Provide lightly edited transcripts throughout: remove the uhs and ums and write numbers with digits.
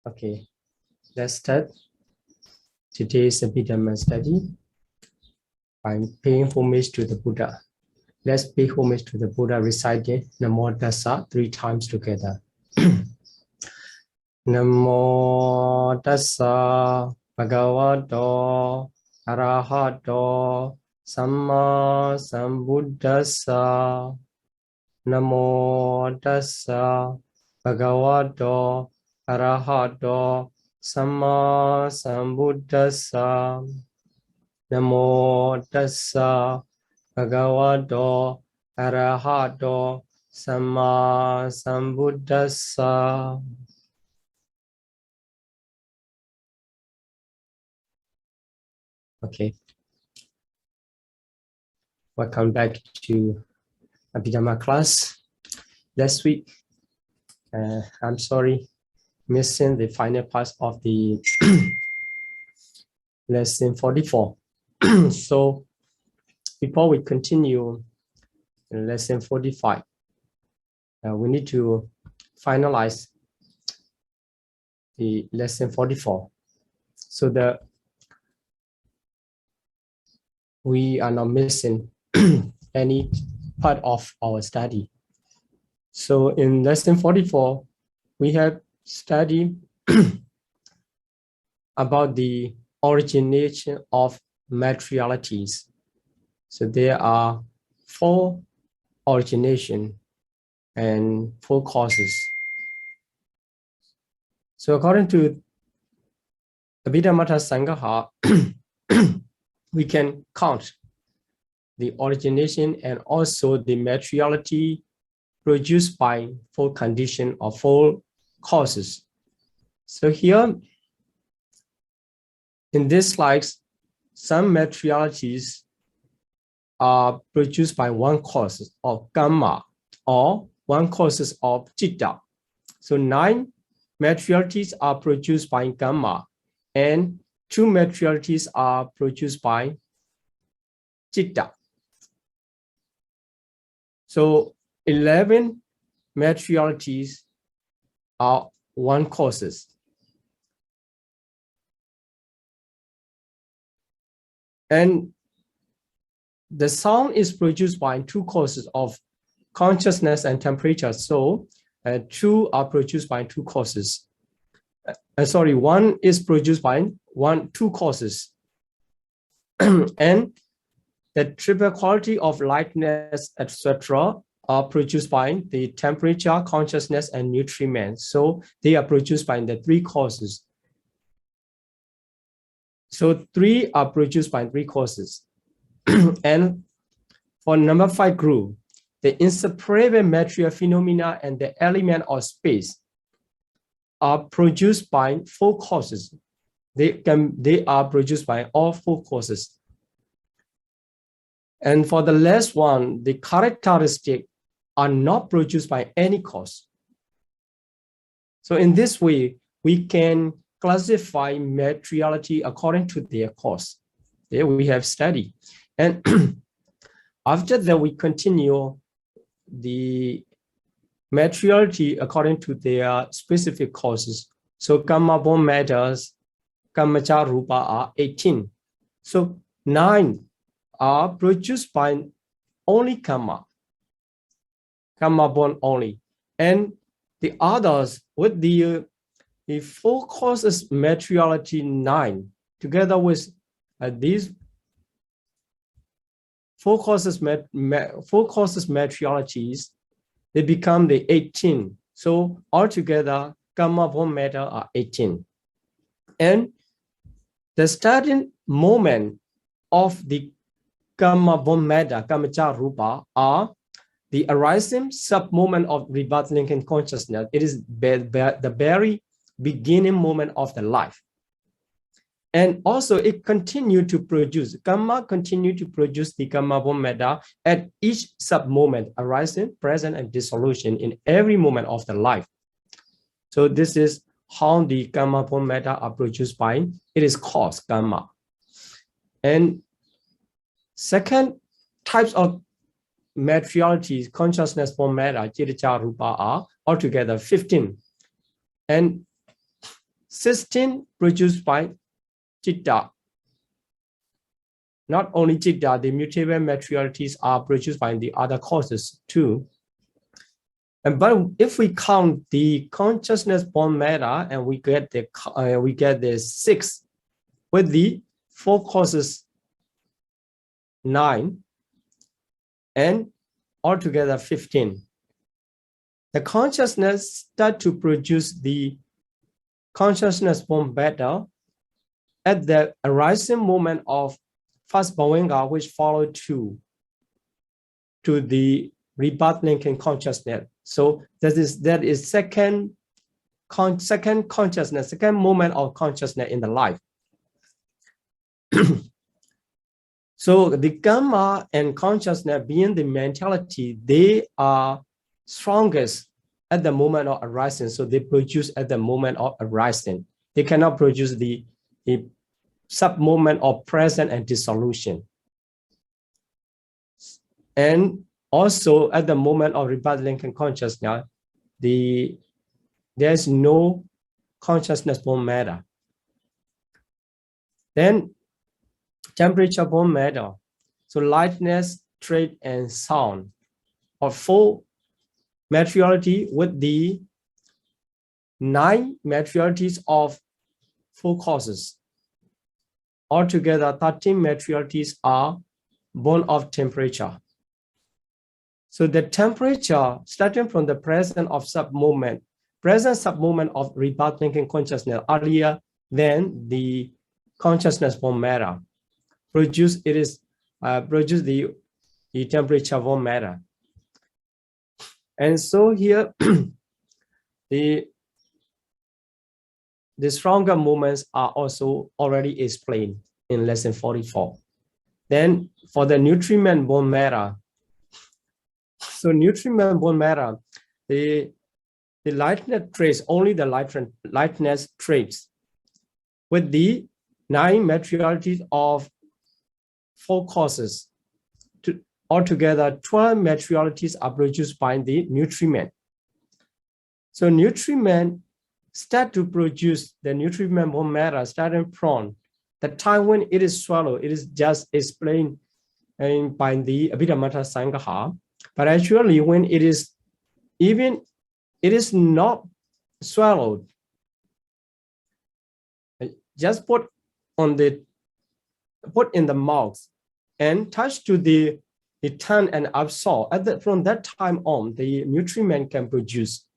Okay, let's start today's Abhidhamma study by paying homage to the Buddha. Let's pay homage to the Buddha reciting Namo Tassa 3 times together. Namo Tassa Bhagavato Arahato Samma Sambuddhassa. Namo Tassa Bhagavato Arahato Samma Sambuddhassa. Namo Tassa Bhagavato Arahato Samma Sambuddhassa. Okay. Welcome back to Abhidhamma class. Last week, I'm sorry, missing the final part of the lesson 44. So before we continue in lesson 45, we need to finalize the lesson 44 so that we are not missing any part of our study. So in lesson 44, we have studied about the origination of materialities. So there are 4 origination and 4 causes. So according to Abhidhamma Sangaha, we can count the origination and also the materiality produced by 4 conditions or 4 causes. So here in these slides, some materialities are produced by 1 cause of karma or 1 cause of citta. So 9 materialities are produced by karma and 2 materialities are produced by citta. So 11 materialities are 1 causes. And the sound is produced by 2 causes of consciousness and temperature. So 2 are produced by 2 causes. 1 is produced by 2 causes. And the triple quality of lightness, etc., are produced by the temperature, consciousness, and nutriment. So they are produced by the 3 causes. So 3 are produced by 3 causes. And for number 5 group, the inseparable material phenomena and the element of space are produced by 4 causes. They are produced by all 4 causes. And for the last one, the characteristics are not produced by any cause. So in this way, we can classify materiality according to their cause. There we have studied. And after that, we continue the materiality according to their specific causes. So karma-born matters, kamacha rupa are 18. So 9 are produced by only karma born only. And the others with the 4 causes materiality 9, together with these 4 causes materialities, they become the 18. So altogether, karma born matter are 18. And the starting moment of the karma born matter, kamacha rupa, are the arising sub-moment of rebirth linking consciousness. It is the very beginning moment of the life. And also it continued to produce, karma continued to produce the karma born matter at each sub-moment, arising, present, and dissolution in every moment of the life. So this is how the karma born matter are produced by, it is called karma. And second types of materialities, consciousness born matter, citta rupa, are altogether 15. And 16 produced by Chitta. Not only Chitta, the mutable materialities are produced by the other causes too. But if we count the consciousness born matter and we get the 6 with the 4 causes 9 and altogether 15. The consciousness start to produce the consciousness born matter at the arising moment of first bhavinga, which followed to the rebirth linking consciousness. So that is second consciousness, second moment of consciousness in the life. So the karma and consciousness being the mentality, they are strongest at the moment of arising. So they produce at the moment of arising. They cannot produce the sub-moment of present and dissolution. And also at the moment of rebirth linking consciousness, there's no consciousness born matter. Then temperature born matter. So lightness, trade, and sound are 4 materiality with the 9 materialities of 4 causes. Altogether, 13 materialities are born of temperature. So the temperature, starting from the present of sub-moment, present sub-moment of rebirth linking consciousness earlier than the consciousness born matter, produce the temperature born matter. And so here, the stronger movements are also already explained in lesson 44. Then for the nutriment born matter, so nutriment born matter, the lightness traits, only the lightness traits with the 9 materialities of 4 causes. Altogether, 12 materialities are produced by the nutriment. So nutriment start to produce the nutriment born matter starting from the time when it is swallowed. It is just explained by the Abhidhamma Sangaha. But actually, when it is not swallowed, just put in the mouth and touch to the tongue and absorb. From that time on, the nutriment can produce.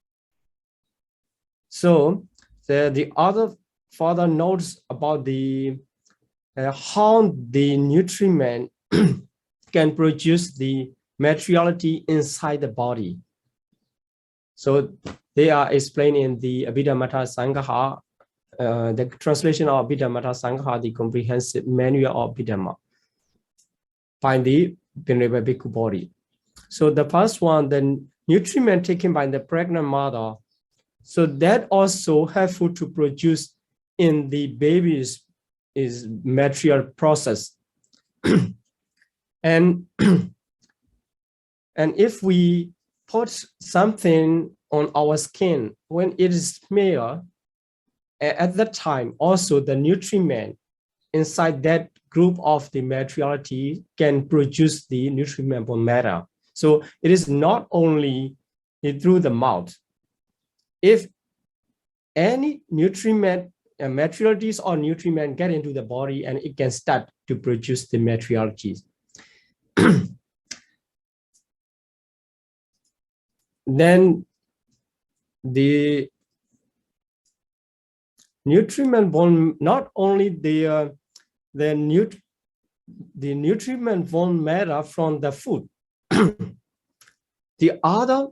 So the other further notes about the how the nutriment can produce the materiality inside the body. So they are explained in the Abhidhamma Sangaha, the translation of Abhidhamma Sangaha, the comprehensive manual of Abhidhamma, by the Venerable Bhikkhu body. So the first one, the nutriment taken by the pregnant mother, so that also helpful to produce in the baby's material process. And if we put something on our skin when it is smeared, at that time also the nutriment inside that group of the materiality can produce the nutriment born matter. So it is not only through the mouth. If any nutriment, materialities or nutriment get into the body, and it can start to produce the materialities. Then the nutriment born, not only the nutriment born matter from the food, the other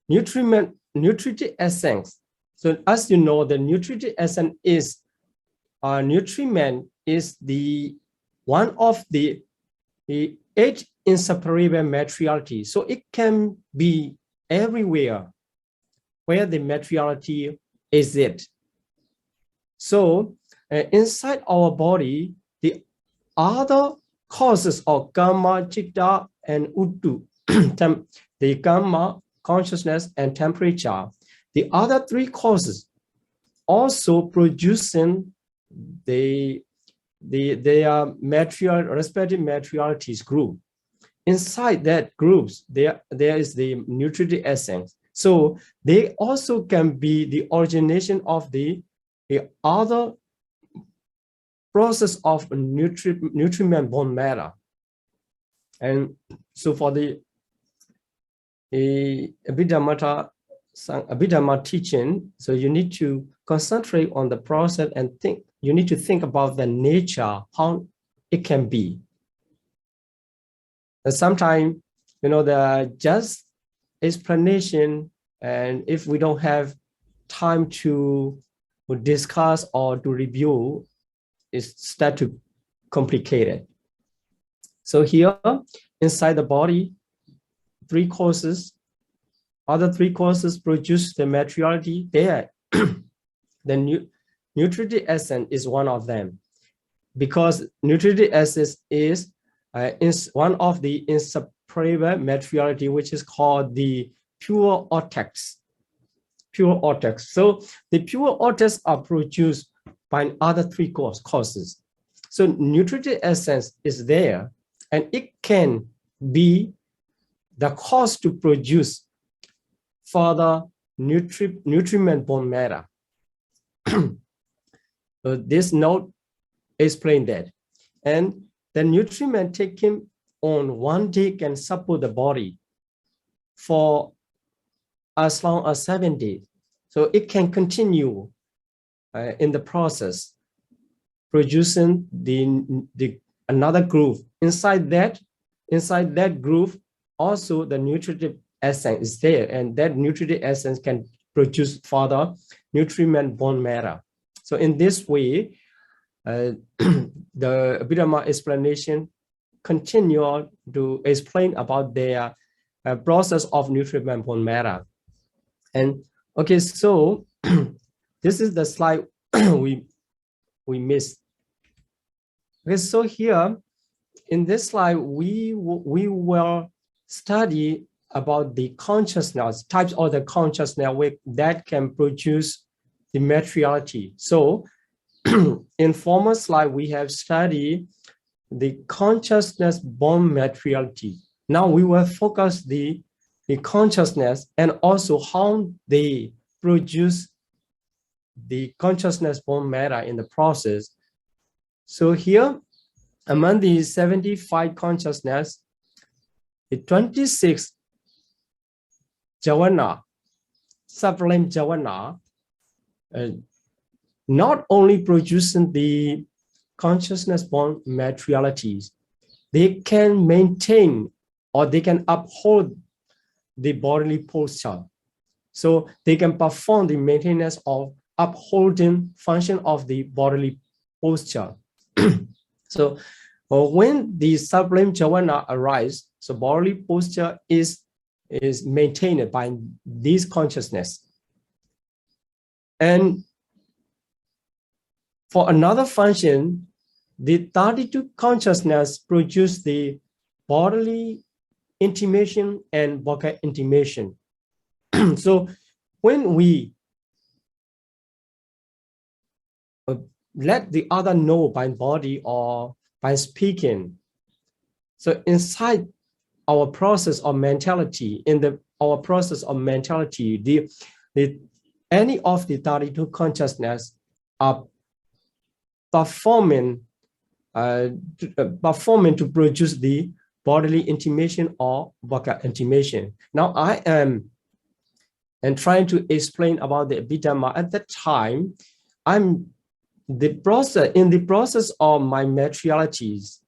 nutritive essence. So as you know, the nutritive essence is nutriment is the one of the 8 inseparable materiality. So it can be everywhere where the materiality is it. So inside our body, the other causes of karma, chitta, and uttu, the karma, consciousness, and temperature, the other 3 causes also producing their respective materialities group. Inside that groups, there is the nutritive essence. So they also can be the origination of the other process of nutriment bone matter. And so for the Abhidhamma teaching, so you need to concentrate on the process and think. You need to think about the nature, how it can be. And sometimes, the just explanation, and if we don't have time to discuss or to review, it starts to complicate it. So here, inside the body, other three causes produce the materiality there. The nutritive essence is one of them, because nutritive essence is one of the inseparable materiality, which is called the pure ortex. Pure ortex. So the pure ortex are produced by other three causes. So nutritive essence is there, and it can be the cause to produce further nutriment bone matter. So this note explains that. And the nutriment taken on one day can support the body for as long as 7 days. So it can continue in the process, producing the another groove. Inside that groove, also the nutritive essence is there, and that nutritive essence can produce further nutriment bone matter. So in this way, the Abhidhamma explanation continue to explain about their process of nutriment bone matter. And okay, so this is the slide we missed. Okay, so here in this slide, we will study about the consciousness, types of the consciousness that can produce the materiality. So in former slide, we have studied the consciousness born materiality. Now we will focus the consciousness and also how they produce the consciousness born matter in the process. So here, among the 75 consciousness, the 26 jhana, sublime jhana, not only producing the consciousness born materialities, they can maintain or they can uphold the bodily posture. So they can perform the maintenance of upholding function of the bodily posture. So when the sublime jhana arise, so bodily posture is maintained by this consciousness. And for another function, the 32 consciousness produce the bodily intimation and vocal intimation. So when we let the other know by body or by speaking, so inside our process of mentality, any of the 32 consciousness are performing to produce the bodily intimation or vocal intimation. Now I am trying to explain about the Abhidhamma. At that time, in the process of my materialities,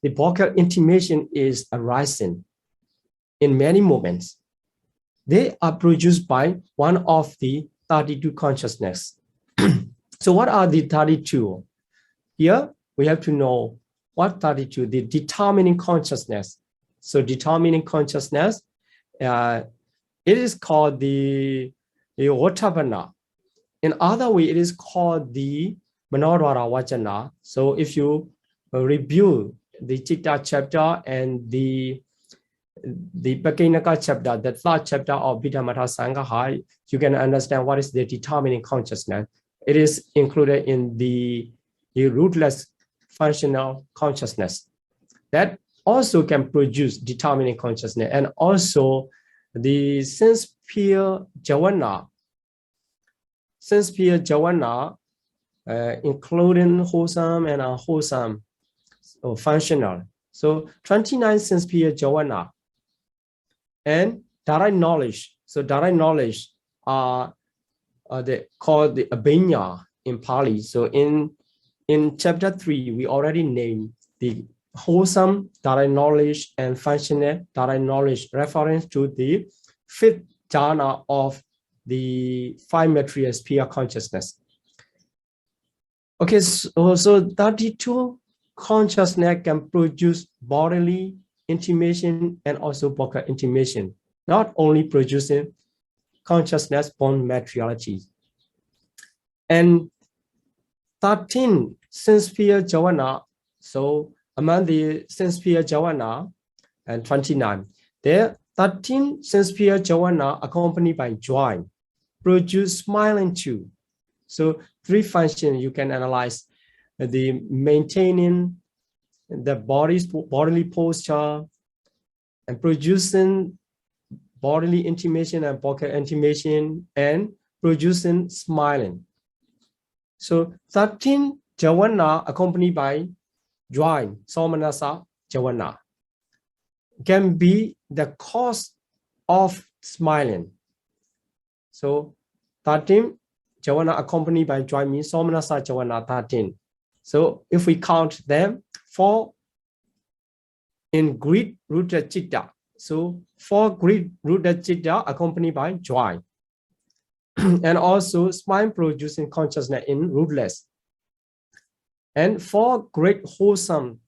the vocal intimation is arising in many moments. They are produced by one of the 32 consciousness. So what are the 32? Here we have to know what 32, the determining consciousness. So determining consciousness, it is called the Ottapana. In other way, it is called the Manodwara Vajana. So if you review the Chitta chapter and the Pakinaka chapter, the third chapter of Abhidhamma Sangha, you can understand what is the determining consciousness. it is included in the rootless functional consciousness that also can produce determining consciousness, and also the sense-peer jhana, including wholesome and unwholesome or functional. So 29 sense-peer jhana and direct knowledge. So direct knowledge are called the Abhidhamma in Pali. So in chapter 3, we already named the wholesome direct knowledge and functional direct knowledge, reference to the fifth jhana of the five material sphere consciousness. Okay, so 32 consciousness can produce bodily intimation and also vocal intimation, not only producing consciousness born materiality. And 13 sense-peer jhana, so among the sense-peer jhana and 29, there 13 sense-peer jhana accompanied by joy produce smiling too. So 3 functions you can analyze: the maintaining the bodily posture and producing bodily intimation and vocal intimation and producing smiling. So 13 jhana accompanied by joy, somanasa jhana, can be the cause of smiling. So 13 jhana accompanied by joy means somanasa jhana 13. So if we count them, 4 in greed rooted citta. So 4 greed rooted citta accompanied by joy. And also smile producing consciousness in rootless. And 4 great wholesome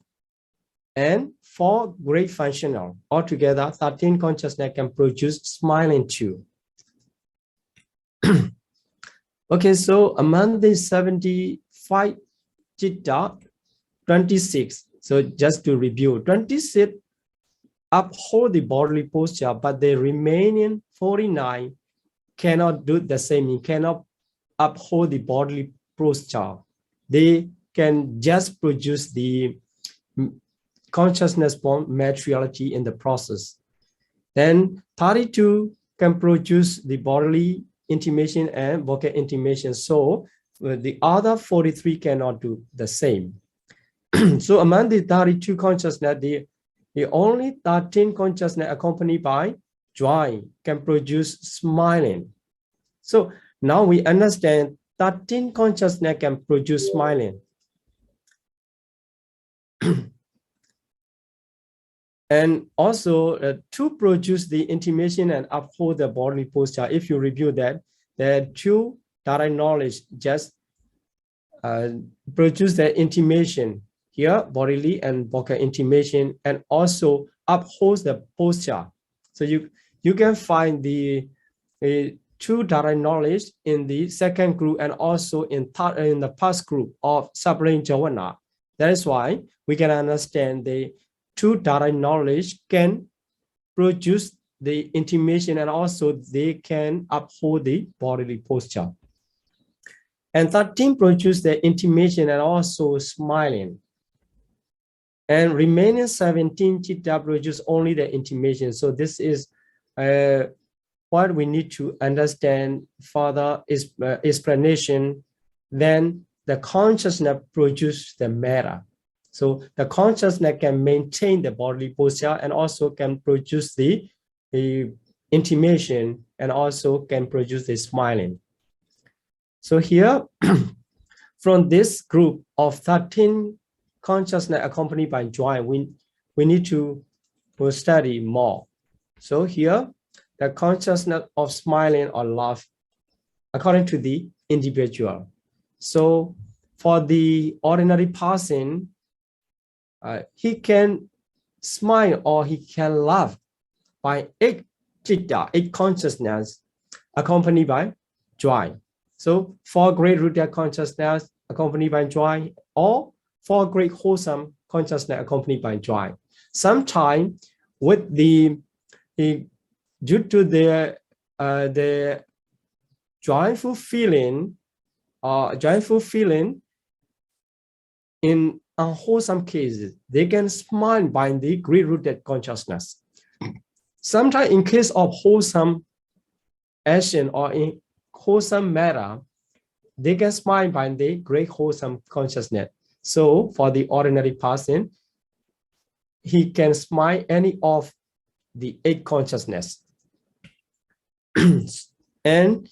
and 4 great functional. Altogether, 13 consciousness can produce smiling too. Okay, so among the 75 citta, 26. So just to review, 26 uphold the bodily posture, but the remaining 49 cannot do the same. You cannot uphold the bodily posture. They can just produce the consciousness born materiality in the process. Then 32 can produce the bodily intimation and vocal intimation. So the other 43 cannot do the same. So among the 32 consciousness, the only 13 consciousness accompanied by joy can produce smiling. So now we understand 13 consciousness can produce smiling. And also to produce the intimation and uphold the bodily posture, if you review that, there are 2 direct knowledge just produce the intimation here, bodily and vocal intimation, and also upholds the posture. So you can find the 2 direct knowledge in the second group and also in the first group of sublime jhana. That is why we can understand the 2 direct knowledge can produce the intimation and also they can uphold the bodily posture. And 13 produce the intimation and also smiling. And remaining 17 citta produce only the intimation. So this is what we need to understand further is explanation. Then the consciousness produce the matter. So the consciousness can maintain the bodily posture and also can produce the intimation and also can produce the smiling. So here, from this group of 13 consciousness accompanied by joy, we need to study more. So here, the consciousness of smiling or love according to the individual. So for the ordinary person, he can smile or he can laugh by 8 citta, 8 consciousness accompanied by joy. So 4 great rooted consciousness accompanied by joy, or 4 great wholesome consciousness accompanied by joy. Sometimes with due to the joyful feeling joyful feeling in unwholesome cases, they can smile by the greed-rooted consciousness. Sometimes in case of wholesome action or in wholesome matter, they can smile by the great wholesome consciousness. So for the ordinary person, he can smile any of the 8 consciousness. And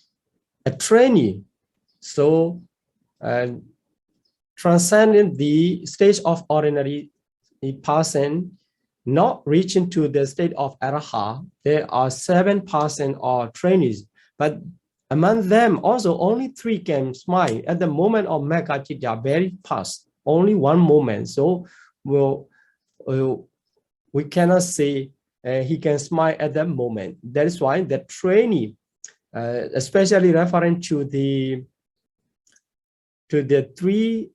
a trainee, so transcending the stage of ordinary person, not reaching to the state of arahat, there are 7% of trainees, but among them also only 3 can smile at the moment of mega chitta, very fast, only one moment. So we cannot say he can smile at that moment. That is why the trainee, especially referring to the 3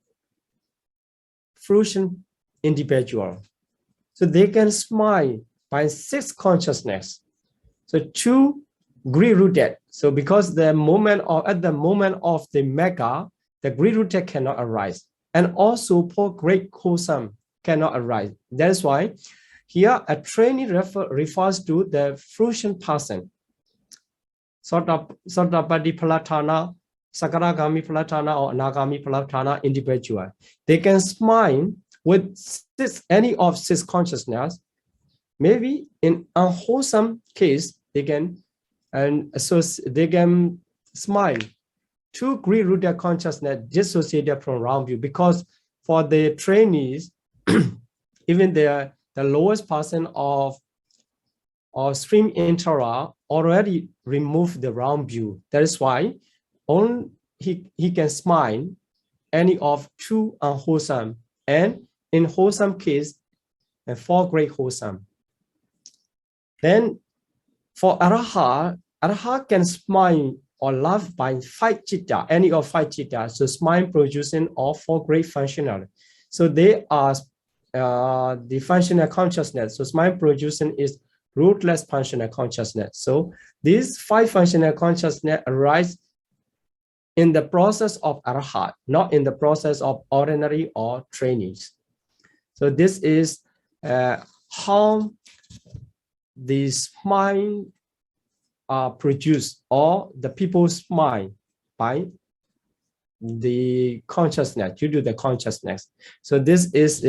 fruition individual, so they can smile by 6 consciousness. So 2 greed-rooted. So because the moment or at the moment of the mega, the greed-rooted cannot arise, and also for great wholesome cannot arise. That is why here a trainee refers to the fruition person. Sotapatti Palatana, Sakaragami Palatana, or Anagami Palatana individual. They can smile with any of 6 consciousness. Maybe in unwholesome case, they can smile 2 greed-rooted consciousness dissociated from round view, because for the trainees, even the lowest person of stream intera already removed the round view. That is why only he can smile any of 2 unwholesome, and in wholesome case, 4 great wholesome. Then for arahat can smile or laugh by 5 chitta, any of 5 chitta. So smile producing all 4 great functional. So they are the functional consciousness. So smile producing is rootless functional consciousness. So these 5 functional consciousness arise in the process of arahat, not in the process of ordinary or trainees. So this is how the smile are produced, or the people smile by the consciousness, due to the consciousness. So this is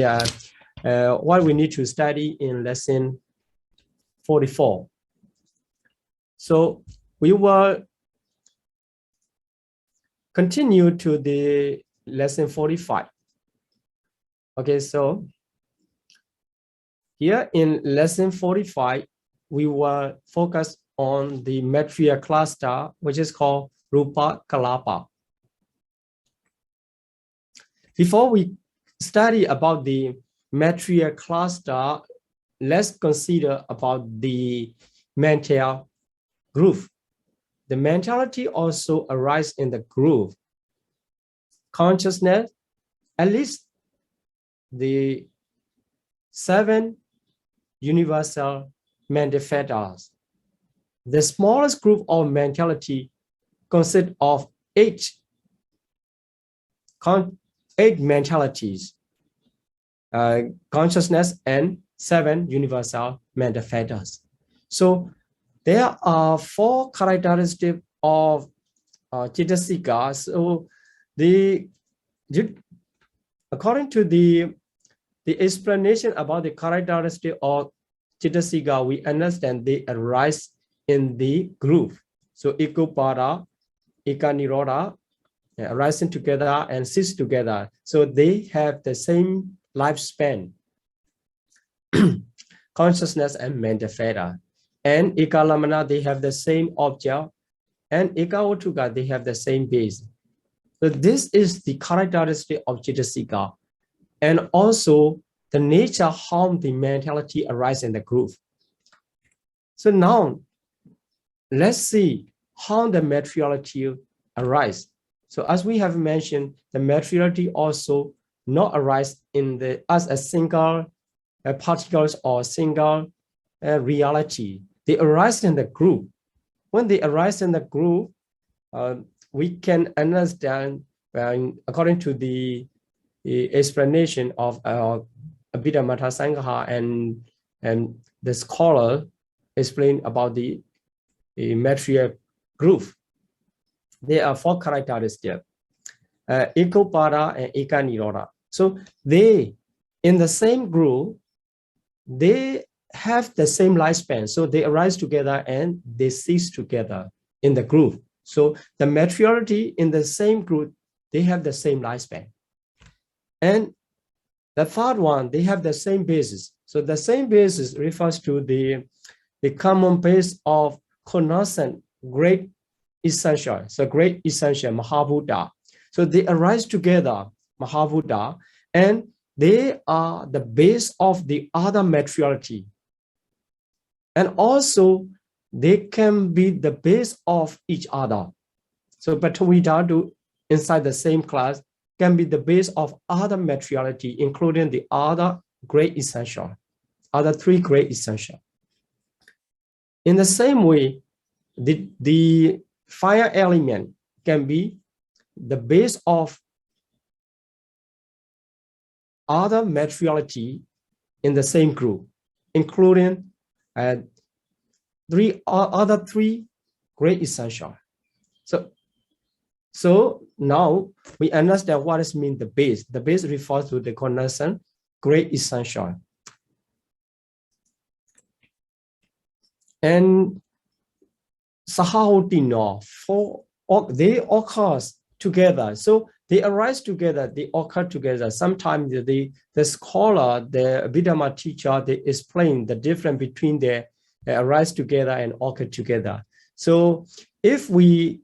what we need to study in lesson 44. So we will continue to the lesson 45. Okay, so here in lesson 45, we will focus on the material cluster, which is called Rupa Kalapa. Before we study about the material cluster, let's consider about the mental groove. The mentality also arises in the groove. Consciousness, at least the 7 universal mental fetters. The smallest group of mentality consists of 8 mentalities, consciousness, and 7 universal mental fetters. So there are 4 characteristics of Chittasika. So according to the explanation about the characteristic of Chittasika, we understand they arise in the groove. So Ekupada, Ekaniroda, arising together and cease together. So they have the same lifespan, consciousness and mental fetter. And Ekalamana, they have the same object, and Ekaotuka, they have the same base. So this is the characteristic of Chittasika, and also the nature how the mentality arises in the groove. So now, let's see how the materiality arises. So as we have mentioned, the materiality also not arise in as a single particles or single reality. They arise in the group. When they arise in the group, we can understand according to the explanation of Abhidhamma Sangha and the scholar explain about the material group. There are 4 characteristics, Ekopada and Ekaniroda. So they, in the same group, they have the same lifespan. So they arise together and they cease together in the group. So the maturity in the same group, they have the same lifespan. And the third one, they have the same basis. So the same basis refers to the common base of connaissance, great essential. So great essential, Mahabuddha. So they arise together, Mahabuddha, and they are the base of the other materiality. And also, they can be the base of each other. So Bhattavida inside the same class can be the base of other materiality, including the other great essential, other 3 great essential. In the same way, the fire element can be the base of other materiality in the same group, including other 3 great essential. So now we understand what is mean the base. The base refers to the connaissance, great essential. And Sahautino, they occur together. So they arise together, they occur together. Sometimes the scholar, the Abhidhamma teacher, they explain the difference between they arise together and occur together. So if we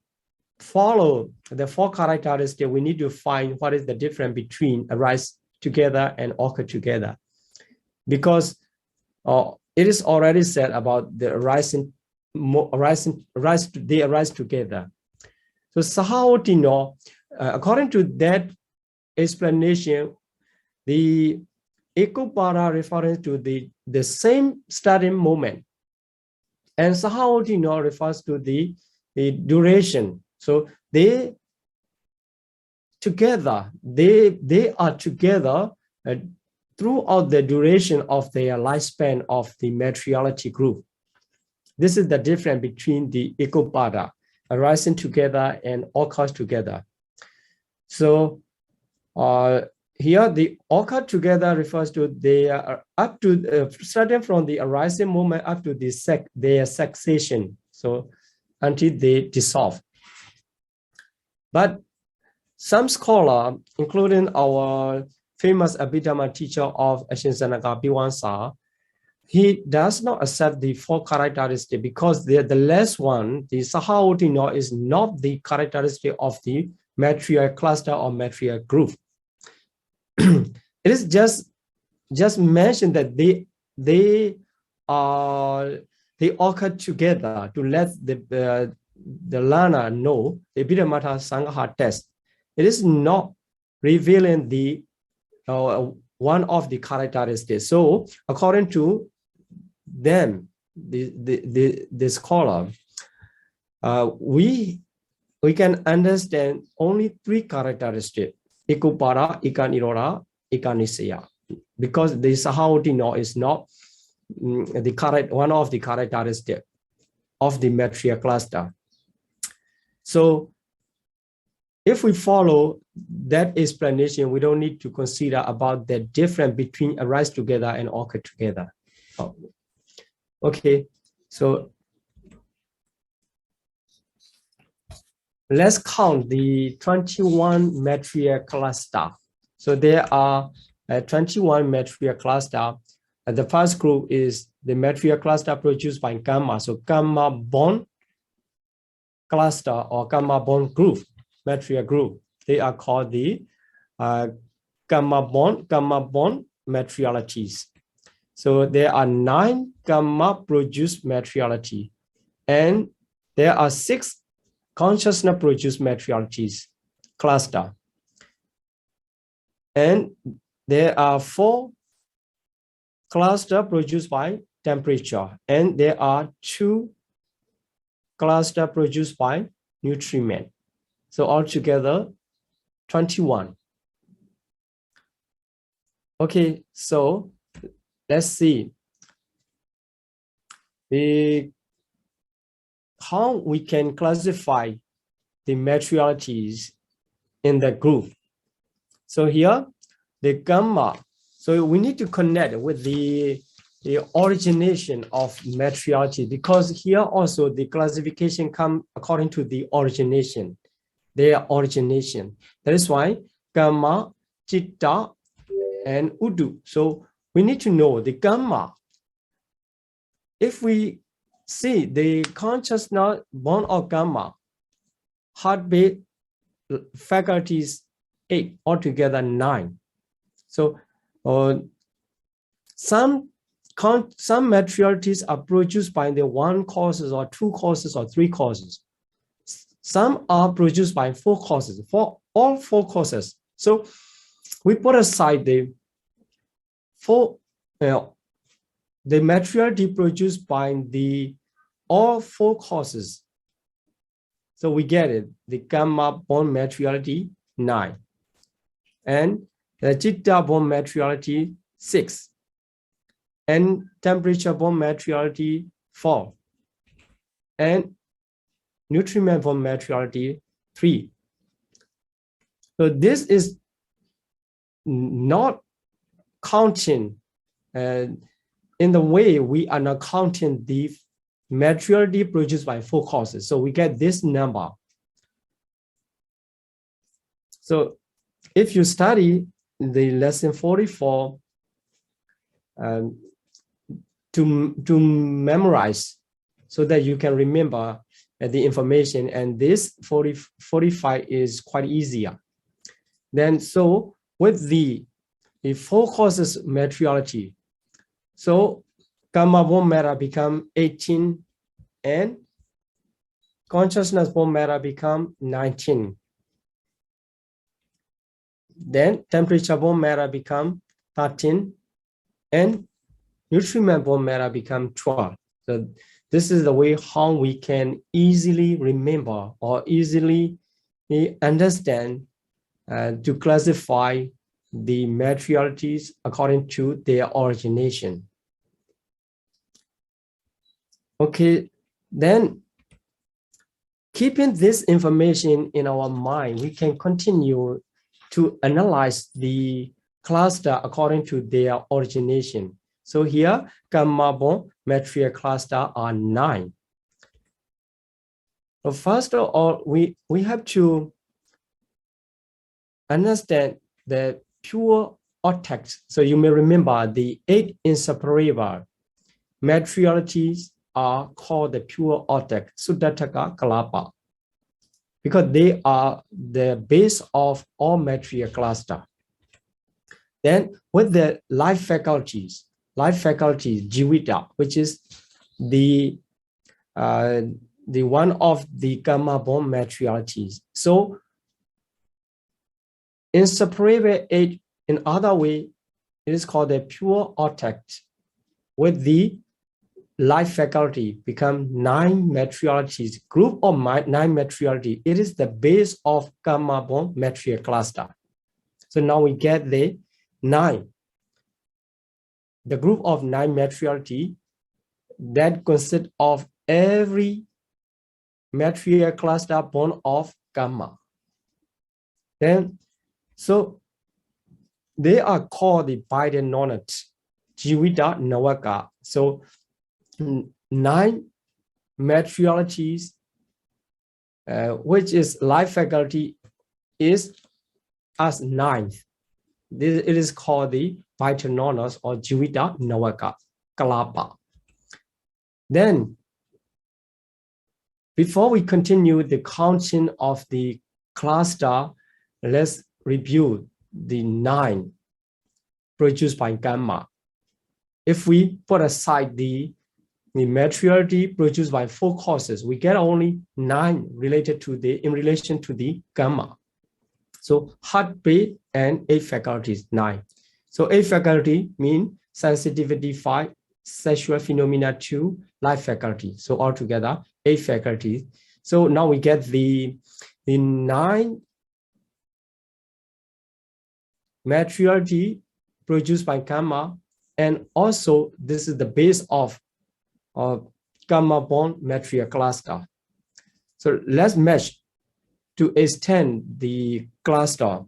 follow the 4 characteristics, we need to find what is the difference between arise together and occur together. Because it is already said about the they arise together. So Sahautino, according to that explanation, the Ekopada refers to the same starting moment. And Sahautino refers to the duration. So they together, they are together throughout the duration of their lifespan of the materiality group. This is the difference between the Ekopada, arising together and occurs together. So here the occur together refers to they are up to starting from the arising moment up to their succession. So until they dissolve. But some scholar, including our famous Abhidhamma teacher of Ashinsanaka Biwansa, he does not accept the 4 characteristics because the last one, the Sahautino, is not the characteristic of the material cluster or material group. It is just mentioned that they occur together to let the learner know the Abhidhamma Sangha test. It is not revealing the one of the characteristics. So according to them, the scholar, we can understand only 3 characteristics: Ekopada, Ekaniroda, Ekanisaya, because the Sahautino is not one of the characteristics of the material cluster. So if we follow that explanation, we don't need to consider about the difference between arise together and occur together. Okay, so let's count the 21 material cluster. So there are 21 material cluster. The first group is the material cluster produced by gamma. So gamma bond cluster or gamma bond group, material group. They are called the gamma bond materialities. So there are 9 gamma produced materiality, and there are 6 consciousness produced materialities cluster. And there are 4 cluster produced by temperature, and there are 2 cluster produced by nutriment. So altogether, 21. Okay, so let's see how we can classify the materialities in the group. So here, the gamma. So we need to connect with the origination of materiality, because here also the classification come according to the origination, their origination. That is why gamma, chitta, and udu. So we need to know the gamma. If we see the consciousness born of gamma, heartbeat faculties 8, altogether 9. So some materialities are produced by the 1 causes or 2 causes or 3 causes. Some are produced by 4 causes, for all 4 causes. So we put aside the materiality produced by all 4 causes. So we get it, the gamma born materiality 9, and the chitta born materiality 6, and temperature born materiality 4, and nutriment born materiality 3. So this is not counting in the way we are not counting the materiality produced by 4 causes. So we get this number. So if you study the lesson 44 to memorize, so that you can remember the information, and this 45 is quite easier. Then so with the 4 causes materiality, so gamma born matter become 18, and consciousness born matter become 19. Then temperature born matter become 13, and nutriment born matter become 12. So this is the way how we can easily remember or easily understand to classify the materialities according to their origination. Okay, then keeping this information in our mind, we can continue to analyze the cluster according to their origination. So here, gamma born material cluster are 9. So first of all, we have to understand the pure octets. So you may remember the 8 inseparable materialities are called the pure octet, Sudataka Kalapa, because they are the base of all material cluster. Then with the life faculties, Jivita, which is the one of the gamma born materialities. So inseparable 8, in other way, it is called the pure octet. With the life faculty become 9 materialities, group of 9 materiality. It is the base of gamma born material cluster. So now we get the 9. The group of 9 materiality that consists of every material cluster born of gamma. Then, so they are called the bidenonates, Jivita Nawaka. So 9 materialities, which is life faculty, is as 9th. It is called the bidenonates or Jivita Nawaka Kalapa. Then, before we continue the counting of the cluster, let's review the 9 produced by gamma. If we put aside the materiality produced by 4 causes, we get only 9 related to in relation to the gamma. So heartbeat and 8 faculties 9. So 8 faculty mean sensitivity 5, sexual phenomena 2, life faculty. So altogether 8 faculties. So now we get the 9 materiality produced by karma, and also this is the base of karma-born material cluster. So let's match to extend the cluster.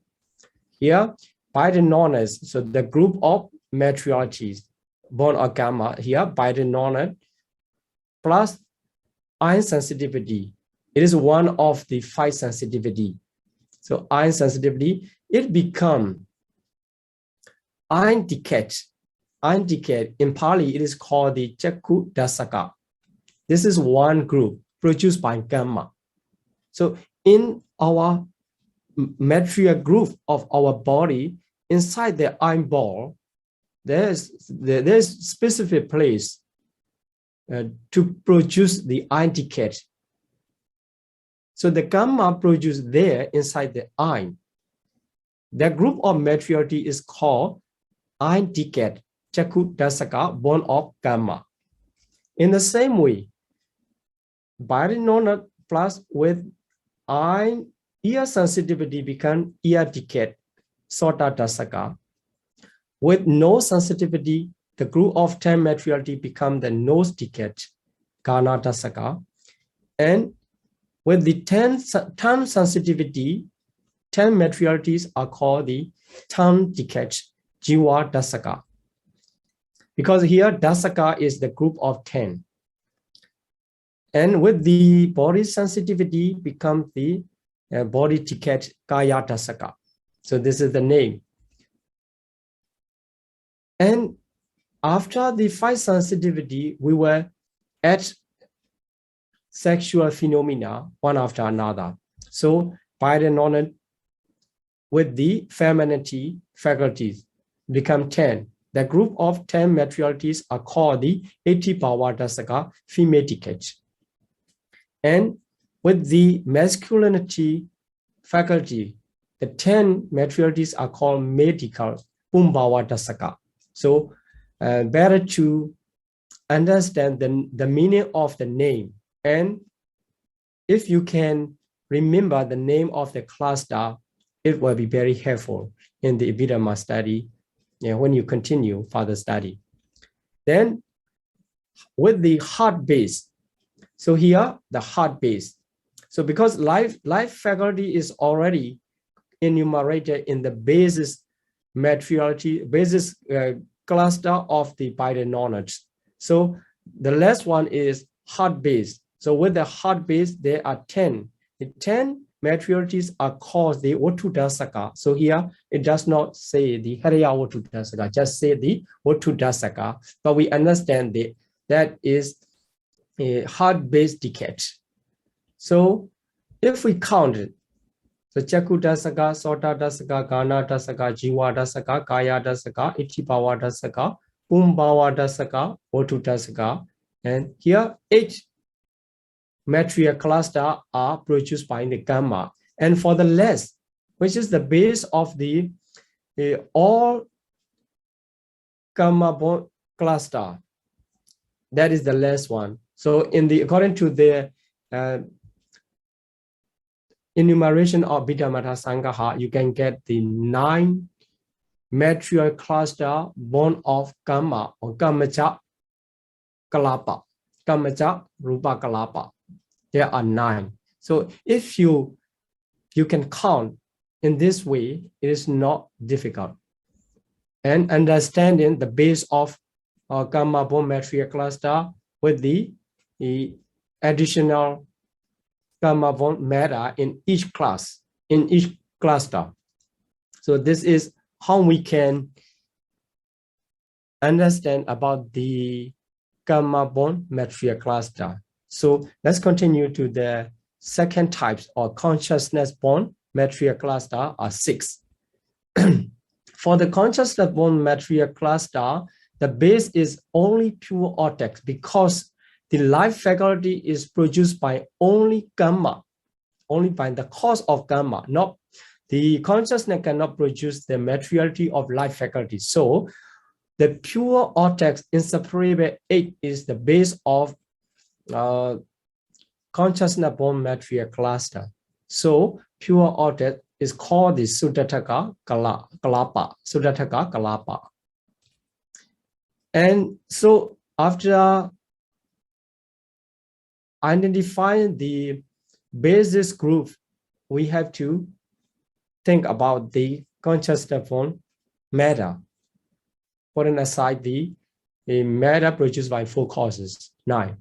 Here, by the knowledge, so the group of materialities born or karma here by the knowledge plus iron sensitivity. It is one of the 5 sensitivity. So iron sensitivity, it becomes iron decay. Iron decay, in Pali, it is called the Chakku Dasaka. This is one group produced by karma. So in our material group of our body, inside the iron ball, there's specific place to produce the iron decay. So the karma produced there inside the iron. The group of materiality is called iron decay, Chakku Dasaka, born of karma. In the same way, Bharinona plus with iron ear sensitivity become ear decay, Sota Dasaka. With nose sensitivity, the group of 10 materiality become the nose decay, Kana Dasaka. And with the 10 tongue sensitivity, 10 materialities are called the tongue decay, Jiva Dasaka. Because here Dasaka is the group of 10. And with the body sensitivity become the body decay, Kaya Dasaka. So this is the name. And after the 5 sensitivity, we will add sexual phenomena one after another. So by the knowledge, with the femininity faculties become 10. The group of 10 materialities are called the 80 Bhava Dasaka, female decay. And with the masculinity faculty, the 10 materialities are called medical, Pumbhava Dasaka. So better to understand the meaning of the name. And if you can remember the name of the cluster, it will be very helpful in the Abhidhamma study when you continue further study. Then with the heart base, so here the heart base. So because life faculty is already enumerated in the basis materiality, basis cluster of the by the knowledge. So the last one is heart base. So with the heart base, there are 10. The 10 materialities are called the Vatu Dasaka. So here it does not say the Hariya Vatu Dasaka, just say the Vatu Dasaka. But we understand that is a heart-based decay. So if we count it, so Chakku Dasaka, Sota Dasaka, Gana Dasaka, Jiva Dasaka, Kaya Dasaka, Ichibhava Dasaka, Pumbhava Dasaka, Vatu Dasaka, and here 8 material cluster are produced by the karma. And for the last, which is the base of the all karma cluster, that is the last one. So according to the enumeration of Abhidhamma Sangaha, you can get the 9 material cluster born of karma or kamacha kalapa, kamacha rupa kalapa. There are 9. So if you can count in this way, it is not difficult. And understanding the base of karma born material cluster with the additional karma born matter in each class, in each cluster. So this is how we can understand about the karma born material cluster. So let's continue to the second types or consciousness born material cluster are 6. For the consciousness born material cluster, the base is only pure vortex because the life faculty is produced by only karma, only by the cause of karma. Not the consciousness cannot produce the materiality of life faculty. So the pure vortex inseparable 8 is the base of consciousness born material cluster. So pure vortex is called the Sudataka Kalapa. Sudataka Kalapa. And so after identifying the basis group, we have to think about the consciousness form matter. Putting aside the matter produced by 4 causes, 9.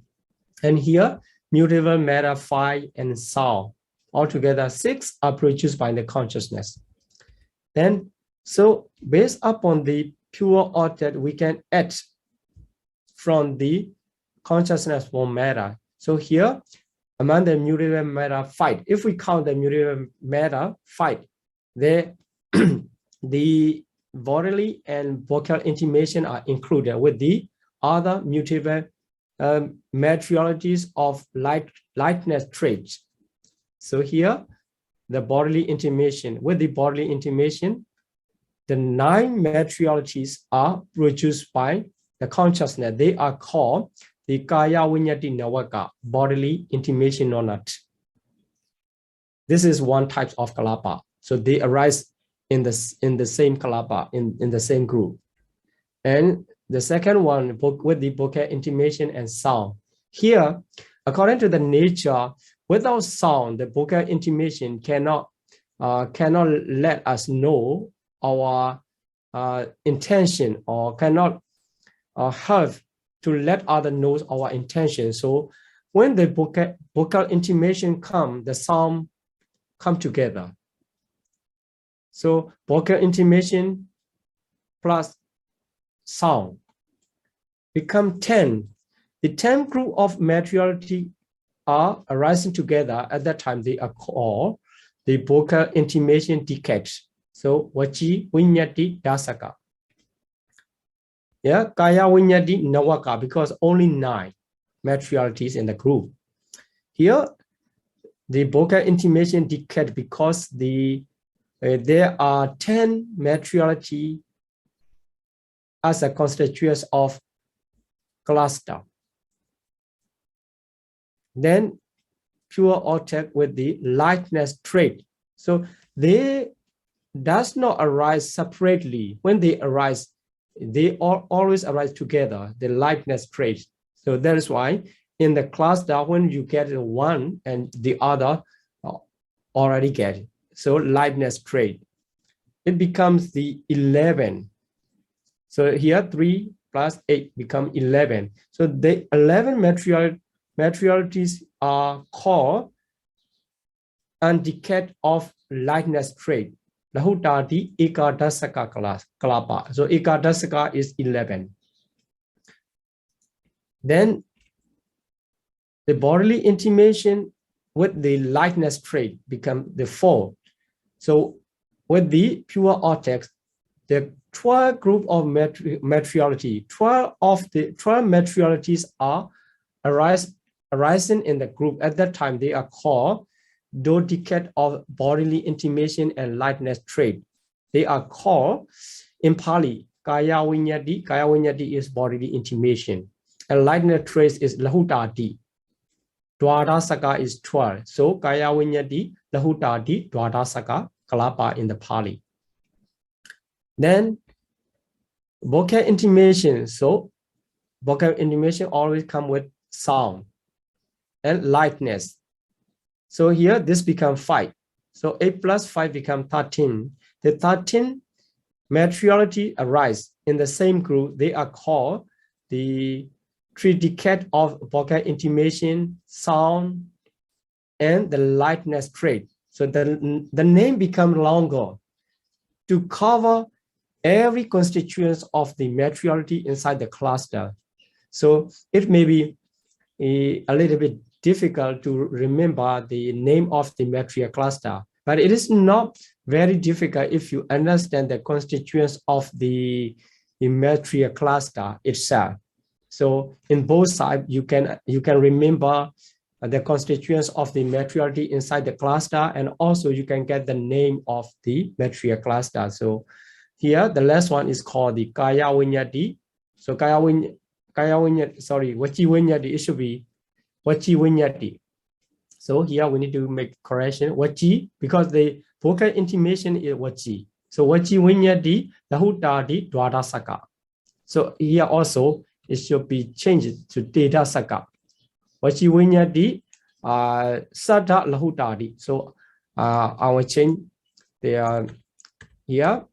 And here, mutable matter 5 and sound. Altogether 6 are produced by the consciousness. Then, so based upon the pure object, we can add from the consciousness form matter. So here, among the mutable matter 5, if we count the mutable matter 5, the bodily and vocal intimation are included with the other mutable materialities of lightness traits. So here, the bodily intimation, with the bodily intimation, the 9 materialities are produced by the consciousness. They are called the Kaya Vinyati Nawaka, bodily intimation or not. This is one type of kalapa. So they arise in the same kalapa, in the same group. And the second one with the vocal intimation and sound. Here, according to the nature, without sound, the vocal intimation cannot let us know our intention, or cannot help to let others know our intention. So when the vocal intimation come, the sound come together. So vocal intimation plus sound become 10. The 10 group of materiality are arising together. At that time, they are called the vocal intimation decades. So Vachi Vinyati Dasaka. Yeah, Kaya Vinyati Nawaka, because only 9 materialities in the group. Here, the vocal intimation decade because there are 10 materiality as a constituents of cluster. Then pure object with the lightness trait. So they does not arise separately. When they arise, they always arise together, the lightness trait. So that is why in the cluster, when you get one and the other already get it. So lightness trait, it becomes the 11. So here 3 plus 8 become 11. So the 11 materialities are called and decade of lightness trait. Lahutati Ekadasaka Kalapa. So Ekadasaka is 11. Then the bodily intimation with the lightness trait become the 4. So with the pure objects, the 12 group of materiality, 12 of the 12 materialities are arising in the group. At that time, they are called dodecad of bodily intimation and lightness trait. They are called in Pali, Kaya Vinyati. Kaya Vinyati is bodily intimation. And lightness trait is Lahutati. Dwadasaka is 12. So Kaya Vinyati, Lahutati, Dwadasaka, Kalapa in the Pali. Then vocal intimation. So vocal intimation always come with sound and lightness. So here this becomes 5. So 8 plus 5 become 13. The 13 materiality arise in the same group. They are called the 3 decade of vocal intimation, sound, and the lightness trait. So the name becomes longer to cover every constituent of the materiality inside the cluster. So it may be a little bit difficult to remember the name of the material cluster, but it is not very difficult if you understand the constituents of the material cluster itself. So in both sides, you can remember the constituents of the materiality inside the cluster, and also you can get the name of the material cluster. So here the last one is called the Kaya Vinyati. So Vachi Vinyati, it should be Vachi Vinyati. So here we need to make correction. Vachi, because the vocal intimation is Vachi. So Vachi Vinyadi, Lahutadi, Dwada Saka. So here also it should be changed to Deda Saka. Vachi Vinyadi, Sada Lahutadi. So I will change the here.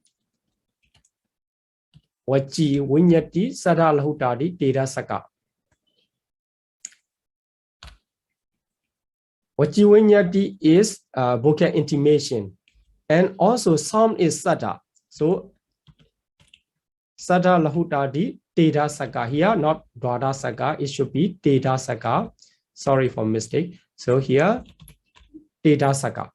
Vachi Vinyadi, Sada Lahutadi, Deda Saka. Vachi Vinyadi is vocal intimation. And also sound is Sada. So Sada Lahutadi, Deda Saka. Here, not Dwada Saka. It should be Deda Saka. Sorry for mistake. So here, Deda Saka.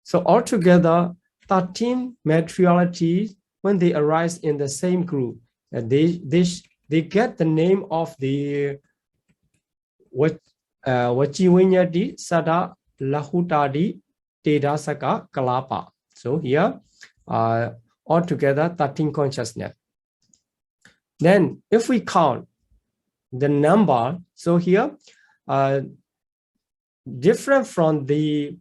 So altogether, 13 materialities, when they arise in the same group, they get the name of the Vachi Vinyadi, Sada Lahutadi, Deda Saka, Kalapa. So here, altogether 13 consciousness. Then if we count the number, so here, different from the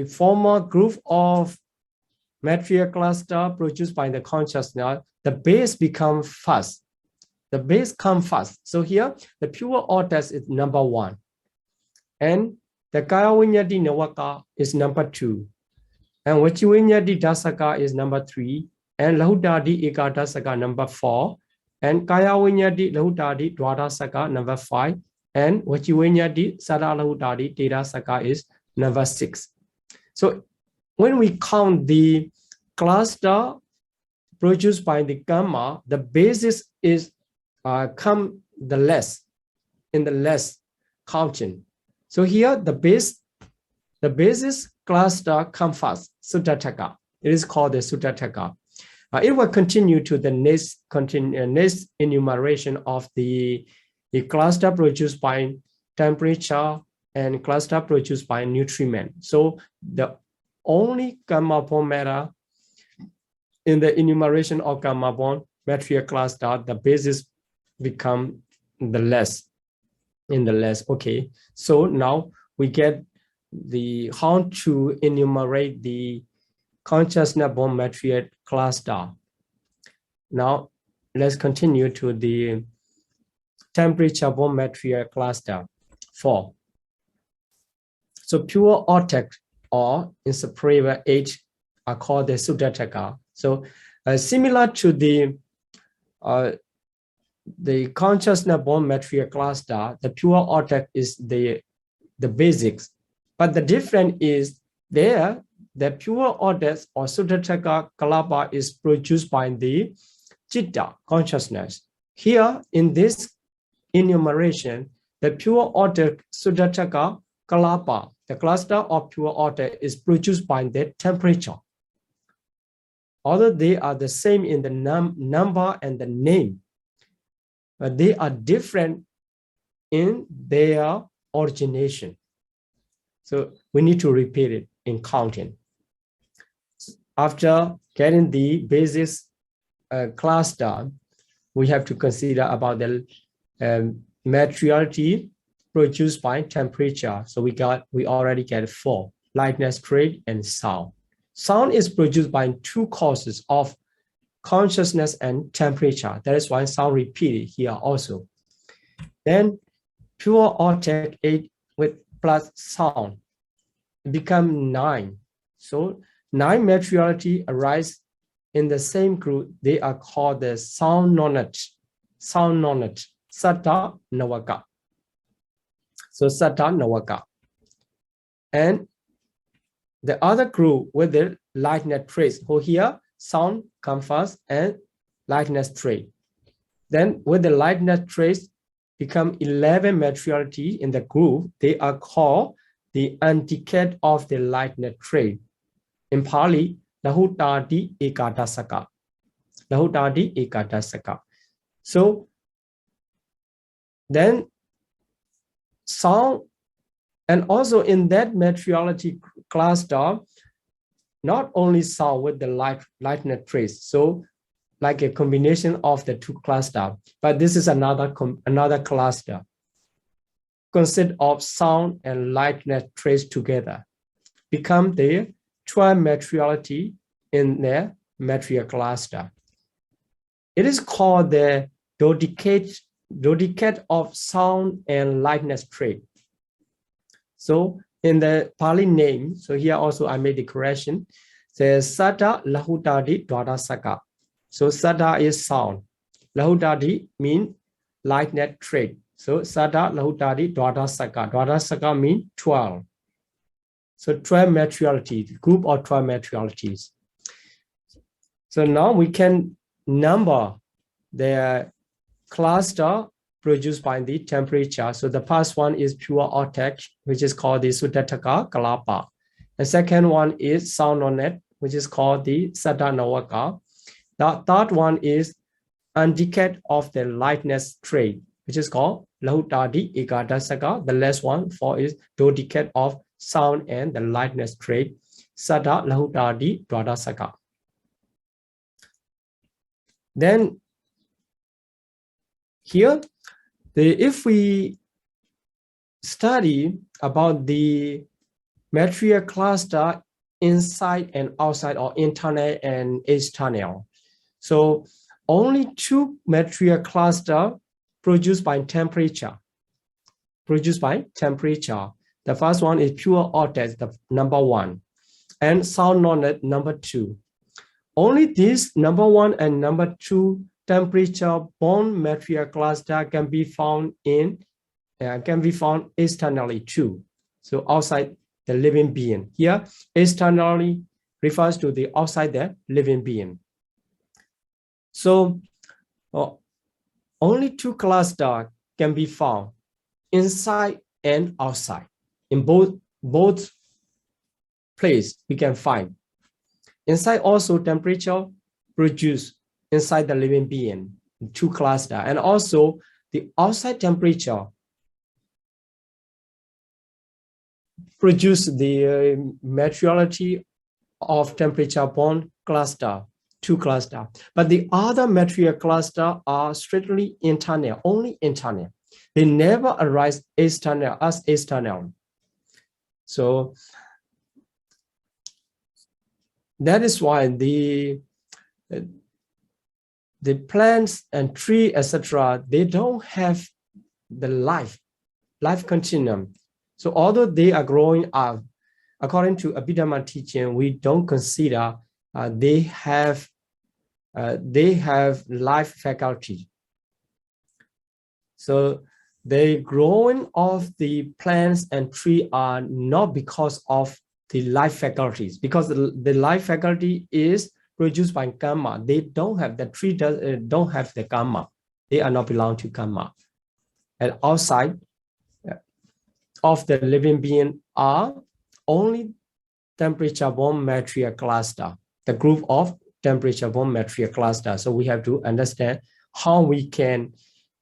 former group of material cluster produced by the consciousness, the base become fast. The base come fast. So here, the pure order is number 1. And the Kaya Vinyadi Nawaka is number 2. And Vachi Vinyadi Dasaka is number 3. And Lahutadi Ekadasaka number 4. And Kaya Vinyadi Lahutadi Dwadasaka number 5. And Vachi Vinyadi Sada Lahutadi Deda Saka is number 6. So when we count the cluster produced by the gamma, the basis is come the less in the less counting. So here the basis cluster come first, Suttataka. It is called the Suttataka. It will continue to the next enumeration of the cluster produced by temperature and cluster produced by nutriment. So the only gamma bond matter in the enumeration of gamma bond material cluster, the basis become the less in the less. Okay, so now we get the how to enumerate the consciousness bond material cluster. Now let's continue to the temperature bond material cluster 4. So pure object or inseparable 8 are called the Suttataka. So similar to the consciousness bond material cluster, the pure object is the basics. But the difference is there, the pure object or Suttataka Kalapa is produced by the Chitta consciousness. Here in this enumeration, the pure object Suttataka Kalapa, the cluster of pure object is produced by the temperature. Although they are the same in the number and the name, but they are different in their origination. So we need to repeat it in counting. After getting the basis cluster, we have to consider about the materiality produced by temperature. So we already get 4: lightness, trade, and sound. Sound is produced by 2 causes of consciousness and temperature. That is why sound repeated here also. Then pure object 8 with plus sound become 9. So 9 materiality arise in the same group. They are called the sound knowledge. Sound knowledge. Satta Nawaka. So Satta Nawaka. And the other group with the lightness trace. So here sound come first and lightness trace. Then with the lightness trace become 11 materiality in the group. They are called the antecedent of the lightness trace. In Pali, Lahutadi Ekadasaka. Lahutadi Ekadasaka. So then sound, and also in that materiality cluster, not only sound with the lightness trace, so like a combination of the 2 clusters, but this is another cluster consist of sound and lightness trace together, become the 12 materiality in the material cluster. It is called the dodecade of sound and lightness trait. So in the Pali name, so here also I made the correction, says Sada Lahutadi Dwadasaka. So Sada is sound. Lahutadi means lightness trait. So Sada Lahutadi Dwadasaka. Dwadasaka means 12. So 12 materialities, group of 12 materialities. So now we can number the cluster produced by the temperature. So the first one is pure octet, which is called the Sudataka Kalapa. The second one is sound nonet, which is called the Sadanawaka. The third one is undecade of the lightness trait, which is called Lahutadi Ikadasaka. The last one for is dodecade of sound and the lightness trait, Sada Lahutadi Dwadasaka. Then here, if we study about the material cluster inside and outside, or internal and external, so only two material cluster produced by temperature. The first one is pure octet, the number one, and sound nonet, number two. Only this number one and number two temperature bond material cluster can be found externally too. So outside the living being. Here, externally refers to the outside the living being. So only two clusters can be found inside and outside. In both places we can find. Inside also temperature produced inside the living being, two clusters, and also the outside temperature produce the materiality of temperature bond cluster, two cluster. But the other material cluster are strictly internal, only internal. They never arise external as external. So that is why the plants and tree, etc., they don't have the life continuum. So although they are growing up, according to Abhidhamma teaching, we don't consider they have life faculty. So the growing of the plants and tree are not because of the life faculties, because the life faculty is produced by karma. They don't have, the tree don't have the karma. They are not belong to karma. And outside of the living being are only temperature-borne material cluster, the group of temperature-borne material cluster. So we have to understand how we can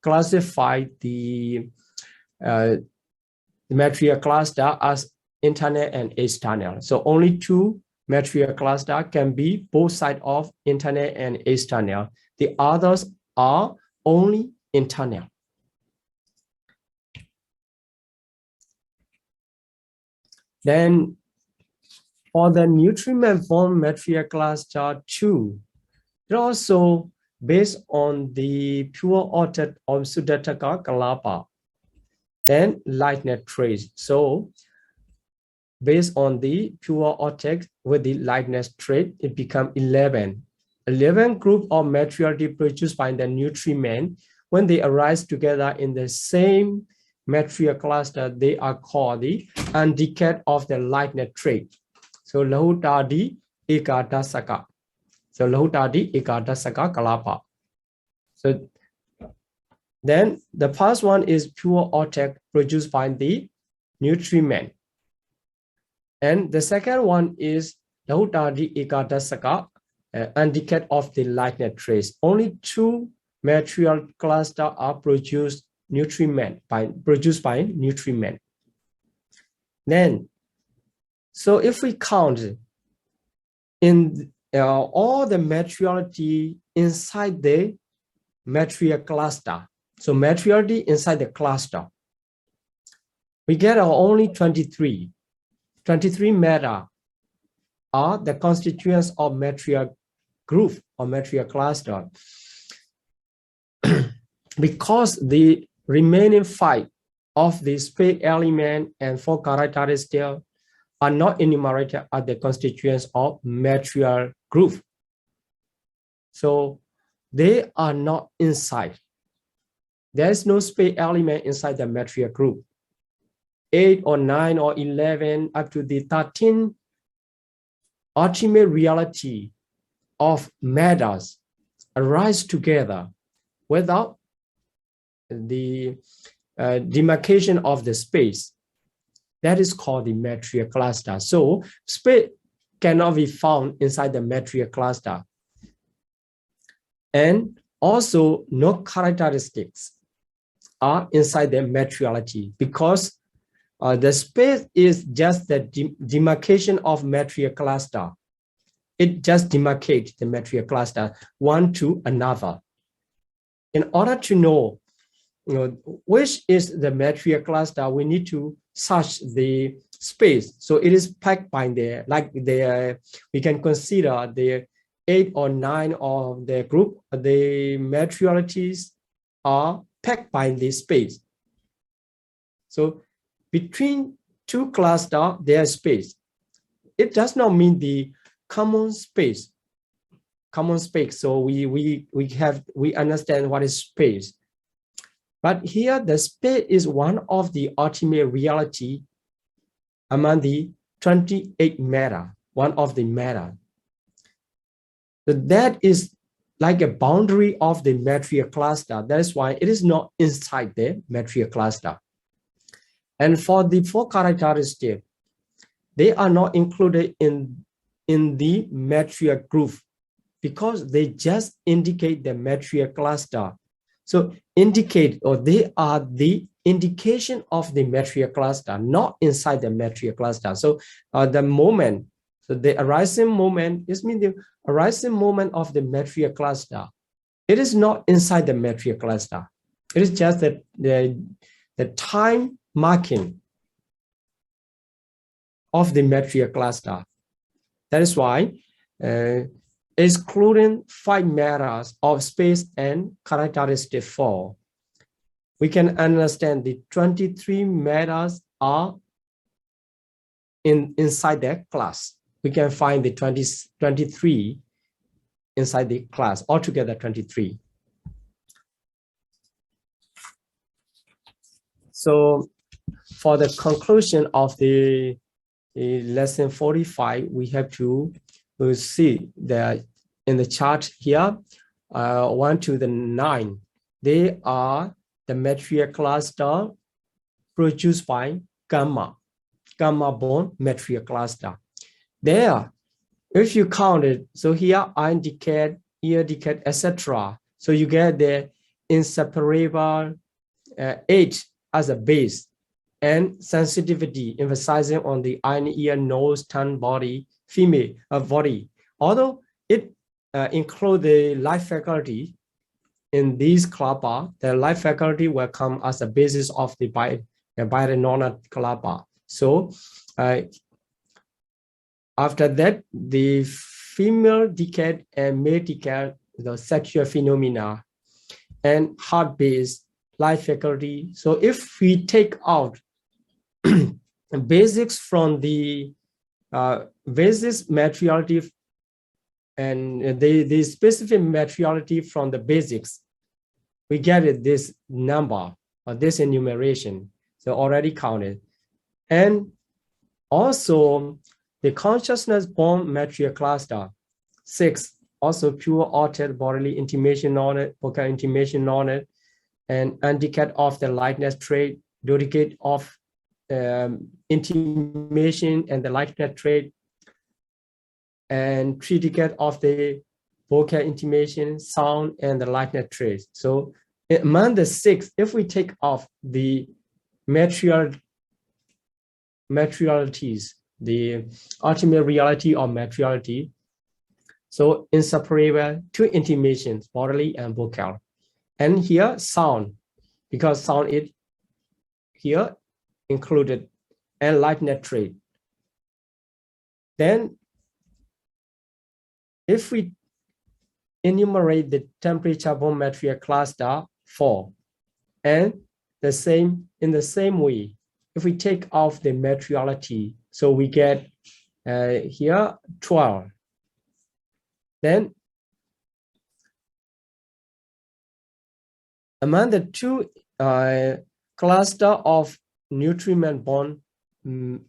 classify the material cluster as internal and external. So only two material cluster can be both sides of internal and external. The others are only internal. Then for the nutriment-borne material cluster 2, it also based on the pure octet of Sudataka Kalapa and lightness trace. So based on the pure octet with the lightness trait, it becomes 11. 11 group of materiality produced by the nutriment. When they arise together in the same material cluster, they are called the undecade of the lightness trait. So Lahutadi Ekadasaka. So Lahutadi Ekadasaka Kalapa. So then the first one is pure octet produced by the nutriment. And the second one is Lahutadi Ekadasaka, undecade of the lightness trace. Only two material clusters are produced by nutriment. Then, so if we count in all the materiality inside the material cluster, so materiality inside the cluster, we get only 23 matter are the constituents of material group or material cluster. Because the remaining 5 of the space element and 4 characteristics are not enumerated as the constituents of material group. So they are not inside. There is no space element inside the material group. 8 or 9 or 11 up to the 13 ultimate reality of matters arise together without the demarcation of the space. That is called the material cluster. So space cannot be found inside the material cluster. And also no characteristics are inside the materiality, because the space is just the demarcation of material cluster. It just demarcates the material cluster one to another. In order to know, which is the material cluster, we need to search the space. So it is packed by there, like we can consider the 8 or 9 of the group, the materialities are packed by this space. So between 2 clusters, there is space. It does not mean the common space. So we understand what is space. But here the space is one of the ultimate reality among the 28 matter, one of the matter. So that is like a boundary of the material cluster. That is why it is not inside the material cluster. And for the 4 characteristics, they are not included in the material group because they just indicate the material cluster. So indicate, or they are the indication of the material cluster, not inside the material cluster. So the moment, so the arising moment is mean the arising moment of the material cluster. It is not inside the material cluster. It is just the time marking of the material cluster. That is why excluding 5 matters of space and characteristic 4, we can understand the 23 matters are inside the class. We can find the 23 inside the class, altogether 23. So for the conclusion of the lesson 45, we have to see that in the chart here, 1 to the 9, they are the material cluster produced by gamma bond material cluster. There, if you count it, so here iron decay, ear decay, etc. So you get the inseparable 8 as a base, and sensitivity emphasizing on the iron ear, nose, tongue, body, female body. Although it includes the life faculty in these cluster, the life faculty will come as a basis of the binomial cluster. So after that, the female decay and male decay, the sexual phenomena, and heart-based life faculty. So if we take out basics from the basis materiality and the specific materiality from the basics, we get it, this number or this enumeration. So already counted. And also the consciousness bond material cluster 6, also pure altered bodily intimation on it, vocal intimation on it, and undecayed of the lightness trait, dodecade of intimation and the lightness trait, and tridecade of the vocal intimation, sound, and the lightness trait. So among the 6, if we take off the materialities, the ultimate reality of materiality, so inseparable 2 intimations, bodily and vocal. And here sound, because sound is here included, and lightness trait. Then if we enumerate the temperature bond material cluster 4, and in the same way, if we take off the materiality, so we get here 12. Then among the two cluster of nutriment bond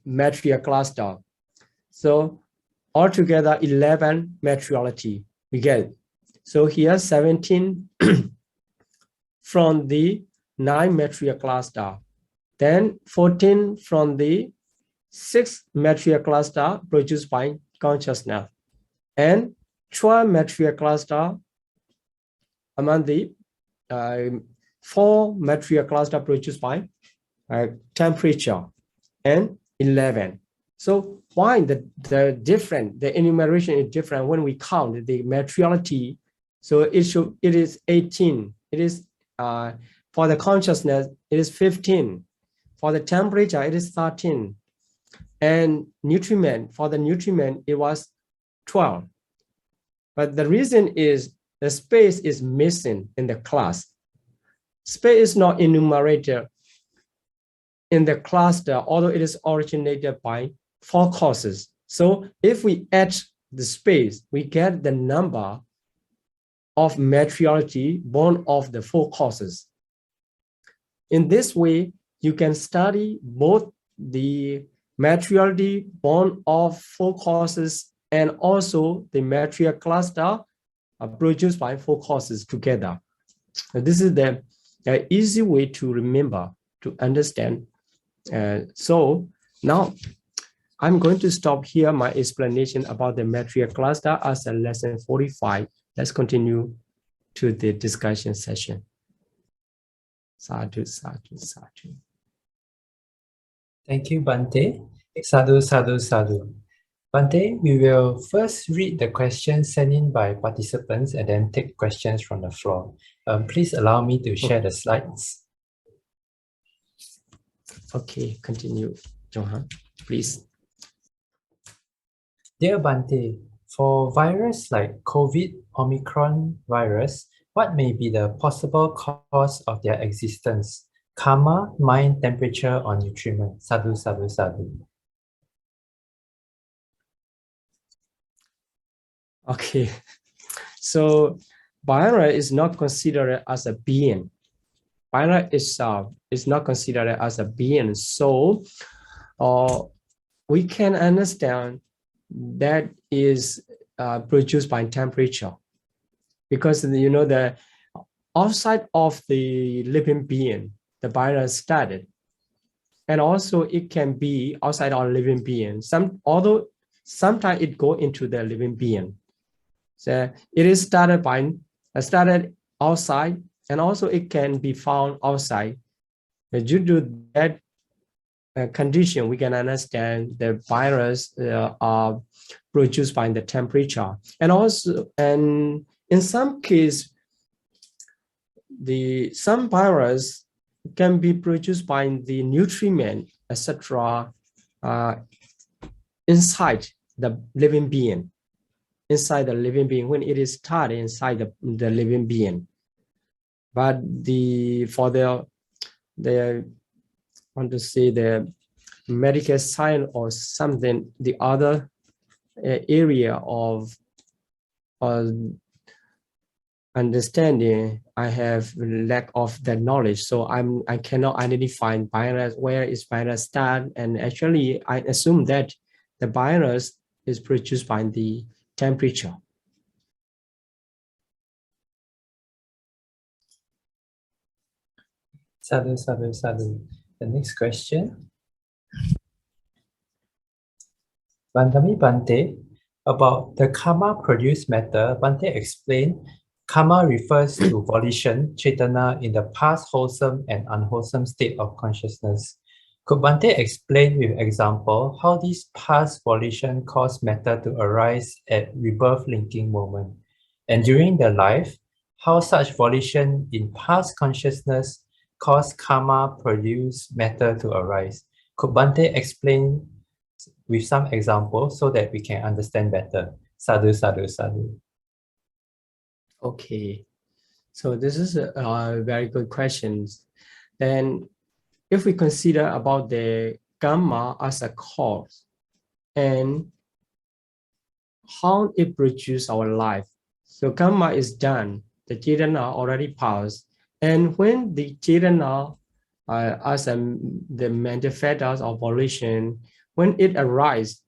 material cluster, so altogether 11 materiality we get. So here 17 from the 9 material cluster, then 14 from the 6 material cluster produced by consciousness, and 12 material cluster among the 4 material cluster produced by temperature, and 11. So why the enumeration is different when we count the materiality? So it is 18. It is for the consciousness, it is 15. For the temperature, it is 13. And nutriment, for the nutriment, it was 12. But the reason is the space is missing in the class. Space is not enumerated in the cluster, although it is originated by 4 causes. So if we add the space, we get the number of materiality born of the 4 causes. In this way, you can study both the materiality born of 4 causes and also the material cluster produced by 4 causes together. This is the easy way to remember, to understand. So now I'm going to stop here my explanation about the material cluster as a lesson 45. Let's continue to the discussion session. Sadhu, sadhu, sadhu. Thank you, Bante. Sadhu, sadhu, sadhu. Bante, we will first read the questions sent in by participants and then take questions from the floor. Please allow me to share the slides. Okay, continue, Johan, please. Dear Bante, for virus like COVID, Omicron virus, what may be the possible cause of their existence? Karma, mind, temperature, or nutriment? Sadhu, sadhu, sadhu. Okay, so virus is not considered as a being. Virus itself is not considered as a being. So we can understand that is produced by temperature, because you know the outside of the living being, the virus started, and also it can be outside our living being. Although sometimes it go into the living being. So it is started outside, and also it can be found outside. Due to that condition, we can understand the virus are produced by the temperature, and in some case, some virus can be produced by the nutriment, etc., inside the living being. Inside the living being, when it is started inside the living being. But for the want to say the medical science or something, the other area of understanding, I have lack of that knowledge, so I cannot identify virus, where is virus start, and actually I assume that the virus is produced by the temperature. Sadhu, sadhu, sadhu. The next question. Vandami Bante, about the karma-produced matter, Bante explained, karma refers to volition, chaitana, in the past wholesome and unwholesome state of consciousness. Could Bante explain with example how this past volition caused matter to arise at rebirth linking moment? And during the life, how such volition in past consciousness caused karma-produced matter to arise? Could Bante explain with some examples so that we can understand better? Sadhu, sadhu, sadhu. Okay, so this is a very good question. Then if we consider about the karma as a cause and how it produces our life. So karma is done, the Chetana already passed. And when the Chetana as the manifestors of volition, when it arises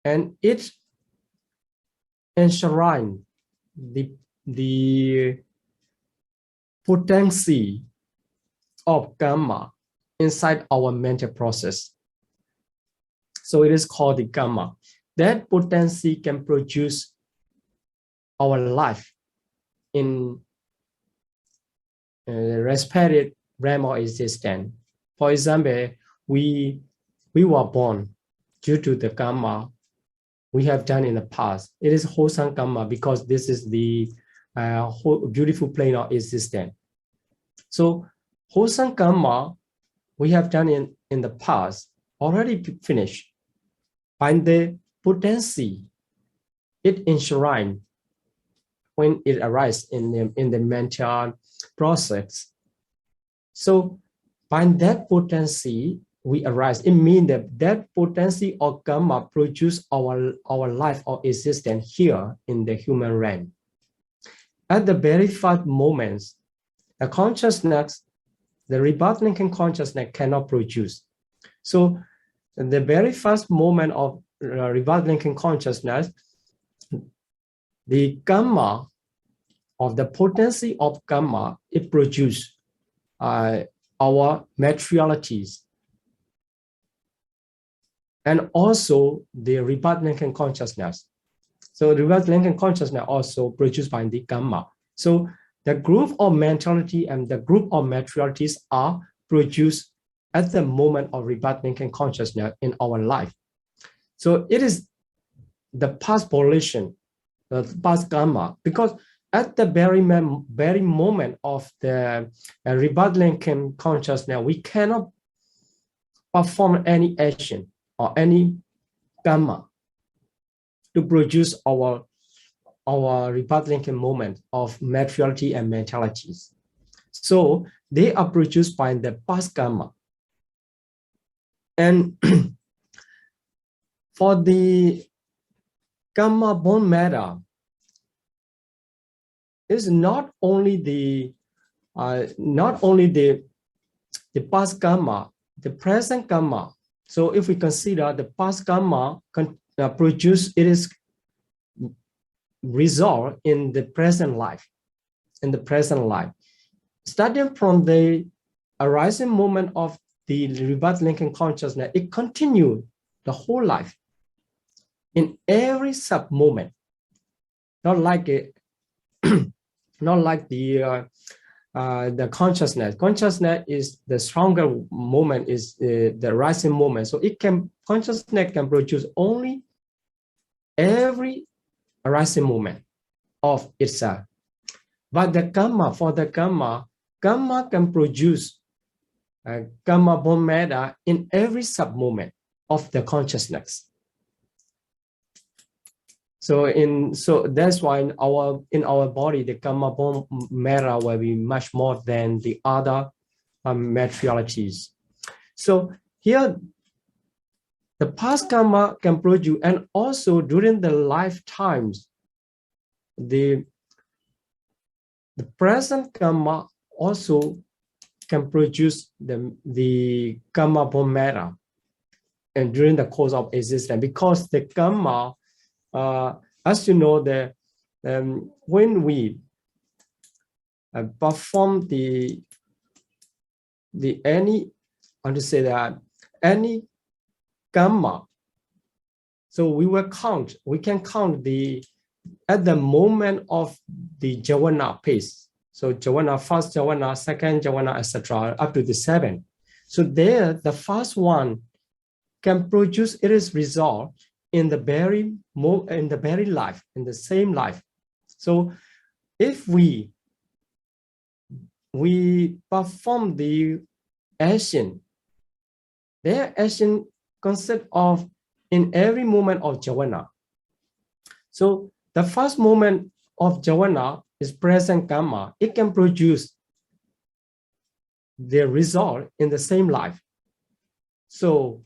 and it enshrines the potency of karma inside our mental process. So it is called the karma. That potency can produce our life in respected realm of existence. For example, we were born due to the karma we have done in the past. It is wholesome karma because this is the whole beautiful plane of existence. So wholesome karma we have done in the past already finished. By the potency, it enshrines when it arises in the mental process. So by that potency we arise, it means that potency of karma produce our life or existence here in the human realm. At the very first moments, the consciousness, the rebirth linking consciousness cannot produce. So the very first moment of rebirth linking consciousness, the karma of the potency of karma, it produces our materialities. And also the rebirth linking consciousness. So the rebirth linking consciousness also produced by the karma. So the group of mentality and the group of materialities are produced at the moment of rebirth linking consciousness in our life. So it is the past volition, the past karma, because at the very moment of the rebirth linking consciousness, we cannot perform any action or any karma to produce our rebirth linking moment of materiality and mentalities. So they are produced by the past karma. And for the karma born matter, is not only the past karma, the present karma. So if we consider the past karma produce, it is resolved in the present life, starting from the arising moment of the rebirth linking consciousness, it continues the whole life in every sub moment, not like the consciousness. Consciousness is the stronger moment, is the rising moment. So consciousness can produce only every arising moment of itself. But the karma, for the karma can produce karma born matter in every sub moment of the consciousness. So that's why in our body, the karma born matter will be much more than the other materialities. So here, the past karma can produce, and also during the lifetimes, the present karma also can produce the karma born matter, and during the course of existence, because the karma, as you know, when we perform any karma, so we can count at the moment of the jhana pace. So jhana, first jhana, second jhana, etc., up to the 7. So there, the first one can produce its result in the very life, in the same life. So if we perform the action, their action consists of in every moment of jhana. So the first moment of jhana is present karma. It can produce the result in the same life. So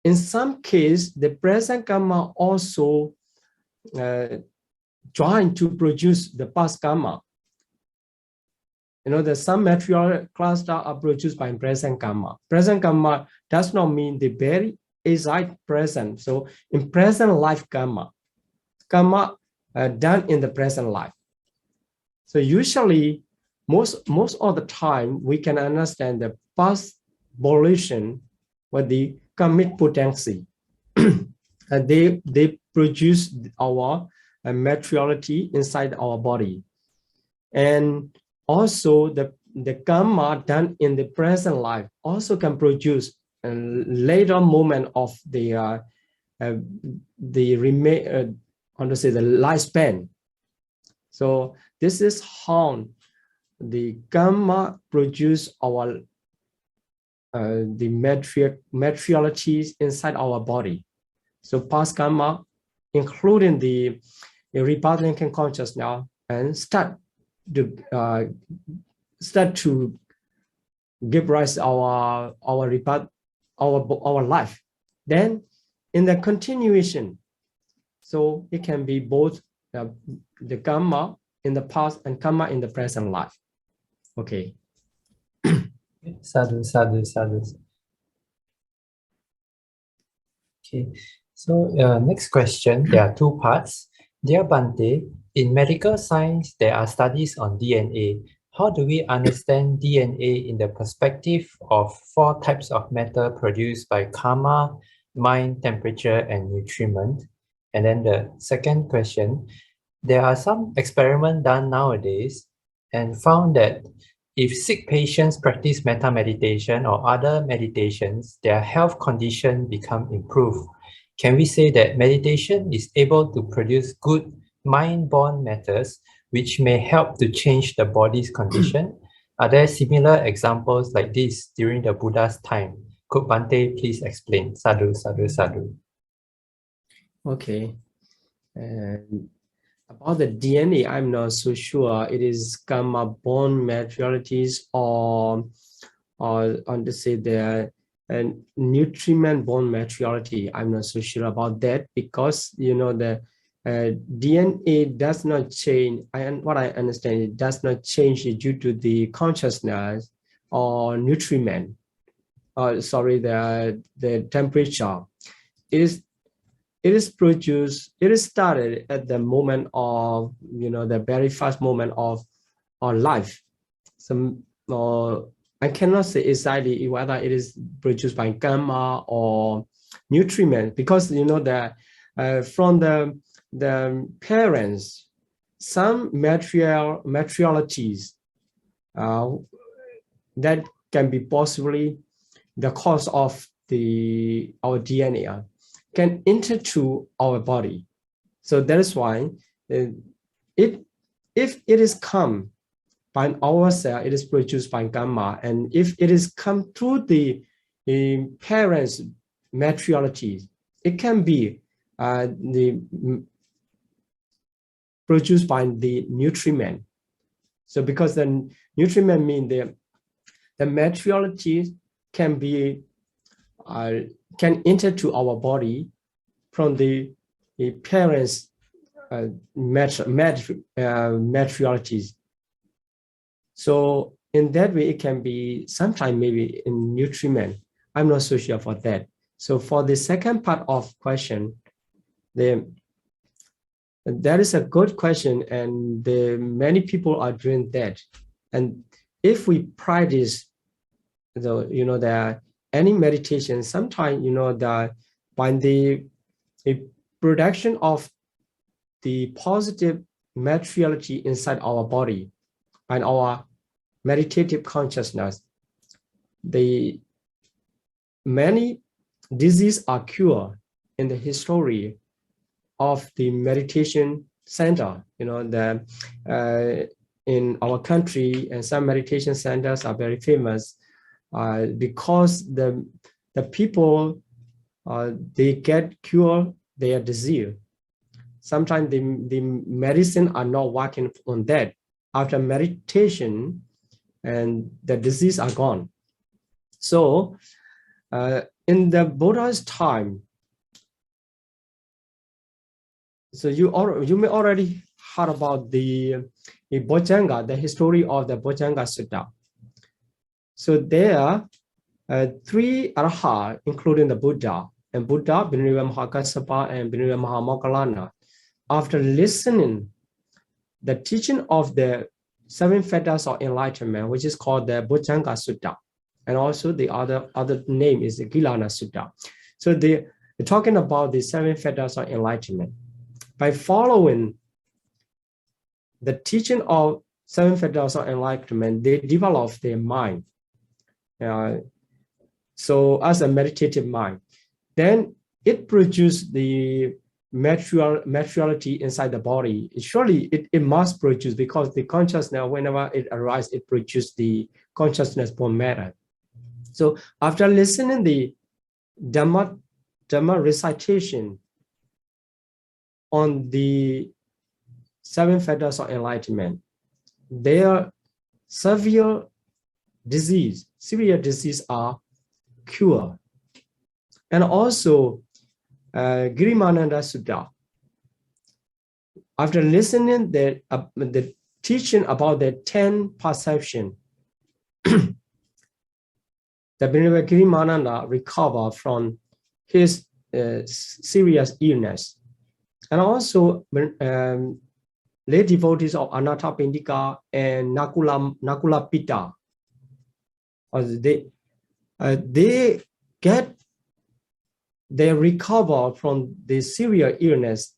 in some case, the present karma also trying to produce the past karma. You know, there's some material cluster are produced by present karma. Present karma does not mean the very exact present. So in present life karma done in the present life. So usually, most of the time, we can understand the past volition with the karmic potency. They produce our materiality inside our body. And also the karma done in the present life also can produce a later moment of the lifespan. So this is how the karma produce our the materialities inside our body. So past karma, including the rebirth consciousness, and start to give rise our rebirth, our life. Then in the continuation, so it can be both the karma in the past and karma in the present life. Okay. Sadhu, sadhu, sadhu. Okay, so next question, there are two parts. Dear Bhante, in medical science, there are studies on DNA. How do we understand DNA in the perspective of 4 types of matter produced by karma, mind, temperature, and nutriment? And then the second question, there are some experiments done nowadays and found that if sick patients practice metta meditation or other meditations, their health condition become improved. Can we say that meditation is able to produce good mind-born matters which may help to change the body's condition? Are there similar examples like this during the Buddha's time? Could Bhante please explain? Sadhu, sadhu, sadhu. Okay. And about the DNA, I'm not so sure it is karma born materialities or to say the nutriment born materiality. I'm not so sure about that, because you know the DNA does not change. What I understand, it does not change due to the consciousness or nutriment. Sorry, the temperature it is produced, it is started at the moment of, you know, the very first moment of our life. So I cannot say exactly whether it is produced by karma or nutriment, because you know that from the parents, some materialities that can be possibly the cause of our DNA can enter to our body. So that is why if it is come by ourselves, it is produced by karma. And if it is come through the parents' materiality, it can be produced by the nutriment. So because the nutriment means the materiality can be can enter to our body from the parents' materialities. So in that way, it can be sometime maybe in nutriment. I'm not so sure for that. So for the second part of question, that is a good question, and many people are doing that. And if we practice, you know, any meditation, sometimes, you know, by the production of the positive materiality inside our body and our meditative consciousness, many diseases are cured in the history of the meditation center. You know, in our country, and some meditation centers are very famous because the people they get cured their disease. Sometimes the medicine are not working on that. After meditation, and the disease are gone. So in the Buddha's time, so you may already heard about the Bojjhanga, the history of the Bojjhanga Sutta. So there are 3 Arahats, including the Buddha, Bhinneka Mahakassapa, and Bhinneka Mahamoggallana. After listening the teaching of the 7 fetters of enlightenment, which is called the Bojjhanga Sutta, and also the other name is the Gilana Sutta. So they're talking about the 7 fetters of enlightenment. By following the teaching of 7 fetters of enlightenment, they develop their mind. So as a meditative mind, then it produces the materiality inside the body. Surely it must produce, because the consciousness, whenever it arises, it produces the consciousness for matter. So after listening the Dhamma recitation on the 7 fetters of enlightenment, their severe disease are cured. And also Girimananda Sutta, after listening the teaching about the 10 perception, the Girimananda recovered from his serious illness. And also lay devotees of Anathapindika and Nakula Pitta, they recover from the serious illness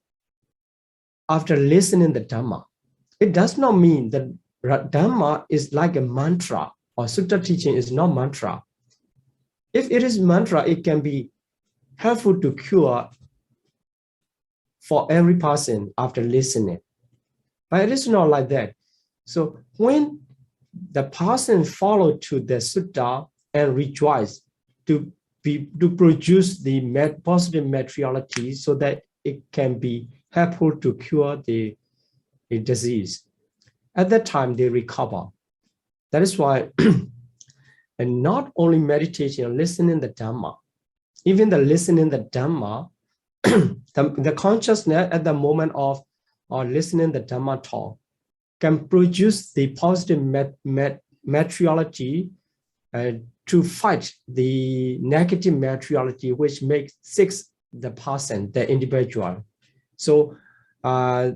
after listening the Dhamma. It does not mean that Dhamma is like a mantra, or Sutta teaching is not mantra. If it is mantra, it can be helpful to cure for every person after listening. But it is not like that. So when the person follow to the Sutta and rejoice to produce the positive materiality, so that it can be helpful to cure the disease, at that time they recover. That is why, and not only meditation, listening the Dhamma, even the listening the Dhamma, the consciousness at the moment of listening the Dhamma talk can produce the positive materiality to fight the negative materiality, which makes the person, the individual. So by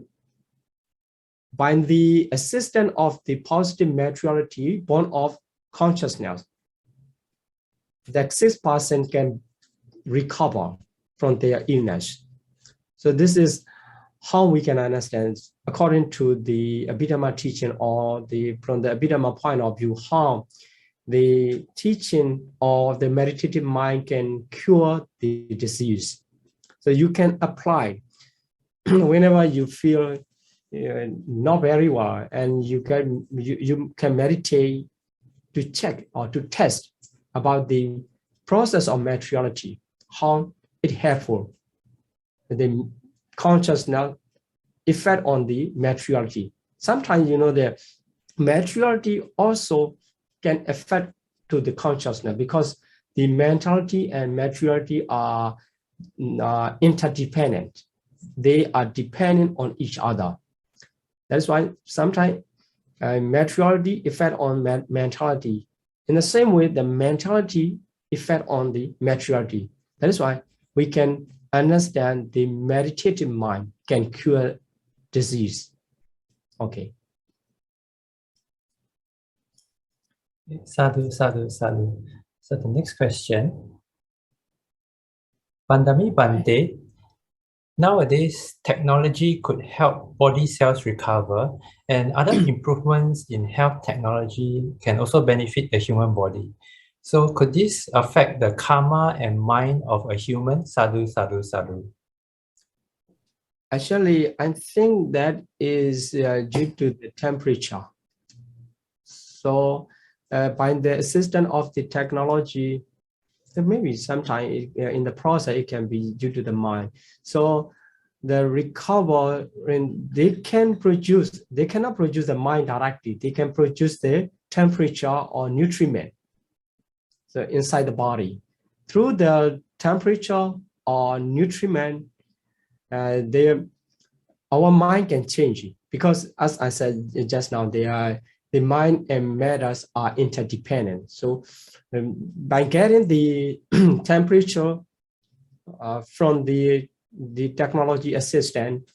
the assistance of the positive materiality born of consciousness, that 6% can recover from their illness. So this is how we can understand, according to the Abhidhamma teaching, or from the Abhidhamma point of view, how the teaching of the meditative mind can cure the disease. So you can apply whenever you feel not very well, and you can meditate to check or to test about the process of materiality, how it helpful, the consciousness effect on the materiality. Sometimes, the materiality also can affect to the consciousness, because the mentality and materiality are interdependent. They are dependent on each other. That's why sometimes materiality effect on mentality. In the same way, the mentality effect on the materiality. That is why we can understand the meditative mind can cure disease. Okay. Sadhu, sadhu, sadhu. So the next question. Pandami Bante, nowadays technology could help body cells recover, and other improvements in health technology can also benefit the human body. So could this affect the karma and mind of a human? Sadhu, sadhu, sadhu. Actually, I think that is due to the temperature. So by the assistance of the technology, So maybe sometimes in the process, it can be due to the mind. So the recover, they cannot produce the mind directly. They can produce the temperature or nutriment. So inside the body, through the temperature or nutriment, our mind can change it, because as I said just now, the mind and matters are interdependent. So by getting the temperature from the technology assistant,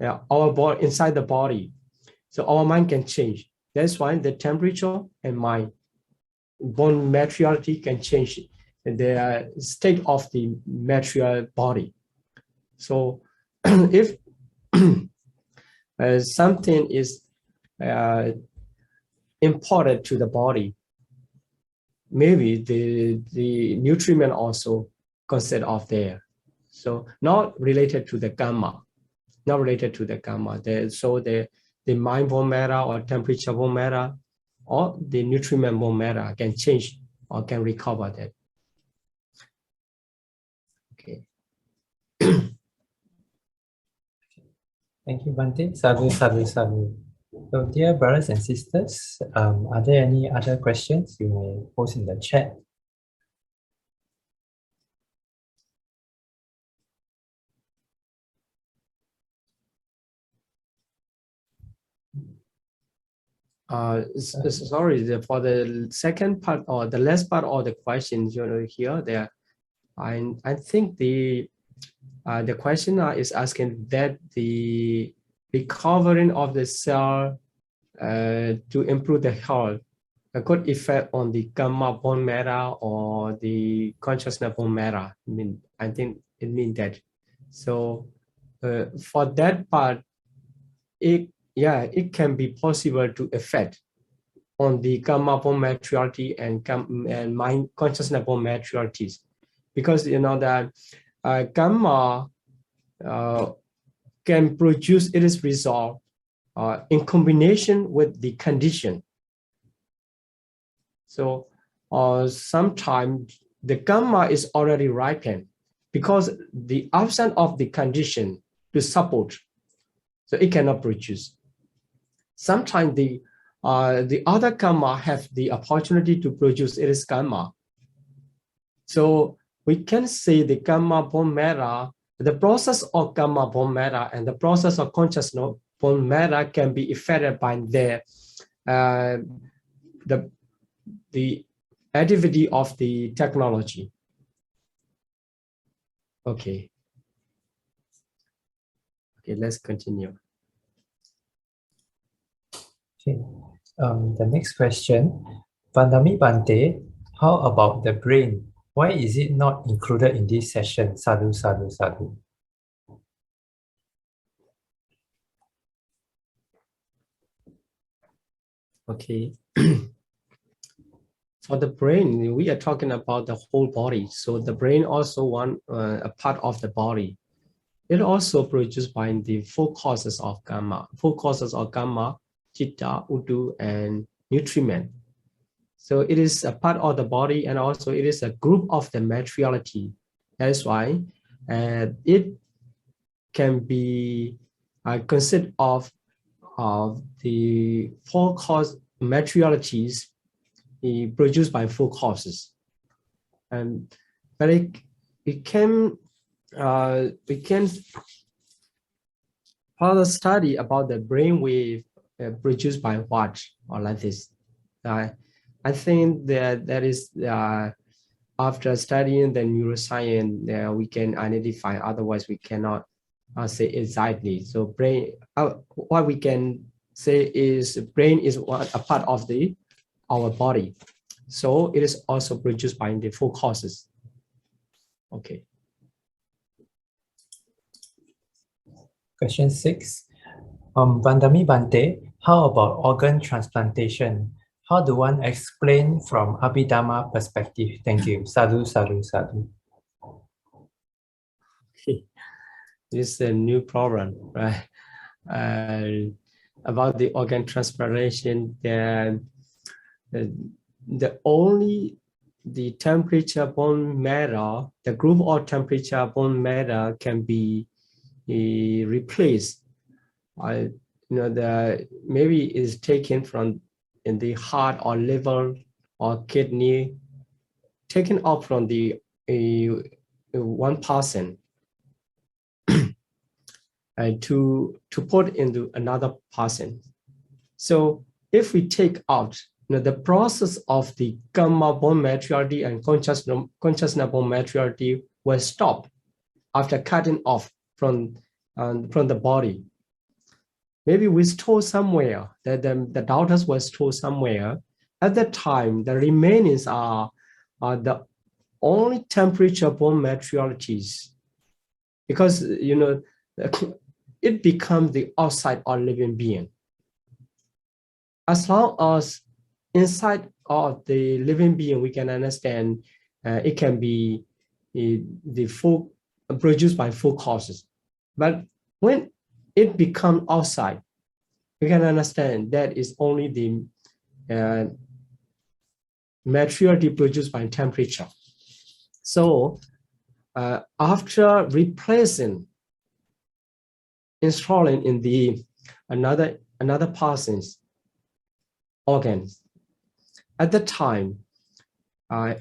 our body inside the body, so our mind can change. That's why the temperature and mind, bone materiality can change the state of the material body. So if something is important to the body, maybe the nutriment also consist of there. So not related to the gamma, so the mind bone matter or temperature bone matter or the nutriment bone matter can change or can recover that. Okay. Thank you, Bante. Sadhu, sadhu, sadhu. So, dear brothers and sisters, are there any other questions you may post in the chat? Sorry, for the second part or the last part of the questions here, there, I think the questioner is asking that the recovering of the cell to improve the health could effect on the gamma bone matter or the consciousness bone matter. I think it means that. So for that part, it can be possible to affect on the gamma bone maturity and mind consciousness bone maturities, because that gamma can produce its result in combination with the condition. So sometimes the gamma is already ripened because the absence of the condition to support, so it cannot produce. Sometimes the other gamma have the opportunity to produce its gamma. So we can say the gamma bone matter, the process of gamma bone matter and the process of consciousness bone matter can be affected by the activity of the technology. Okay. Okay, let's continue. Okay. The next question, Vandami Bante, how about the brain? Why is it not included in this session? Sadhu, sadhu, sadhu. Okay. For the brain, we are talking about the whole body. So the brain also a part of the body. It also produced by the four causes of gamma, chitta, udu, and nutriment. So it is a part of the body, and also it is a group of the materiality. That is why it can be considered of the four cause materialities produced by four causes. But we can further study about the brainwave produced by what or like this. I think that is after studying the neuroscience, we can identify. Otherwise, we cannot say exactly. So brain, what we can say is brain is a part of our body. So it is also produced by the four causes. Okay. Question 6. Vandami Bante, how about organ transplantation? How do one explain from Abhidhamma perspective? Thank you. Sadhu, sadhu, sadhu. This is a new problem, right? About the organ transplantation, the only the temperature bone matter, the group of temperature bone matter can be replaced. Maybe is taken from in the heart or liver or kidney, taken out from the one person and to put into another person. So if we take out the process of the gamma bone maturity and consciousness bone maturity will stop after cutting off from the body. Maybe we store somewhere, that the daughters were stored somewhere. At that time, the remainings are the only temperature bone maturities, because it becomes the outside or living being. As long as inside of the living being, we can understand it can be produced by full causes. But when it becomes outside, we can understand that is only the maturity produced by temperature. So after installing in the another person's organs, at that time,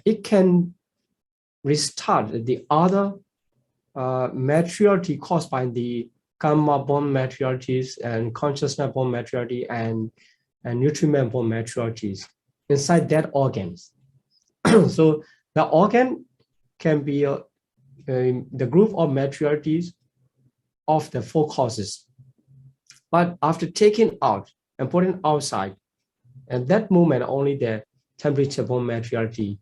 it can restart the other maturity caused by the gamma bone maturities and consciousness bone maturity and nutriment bone maturities inside that organs. So the organ can be the group of maturities of the four causes. But after taking out and putting outside, at that moment only the temperature bone maturity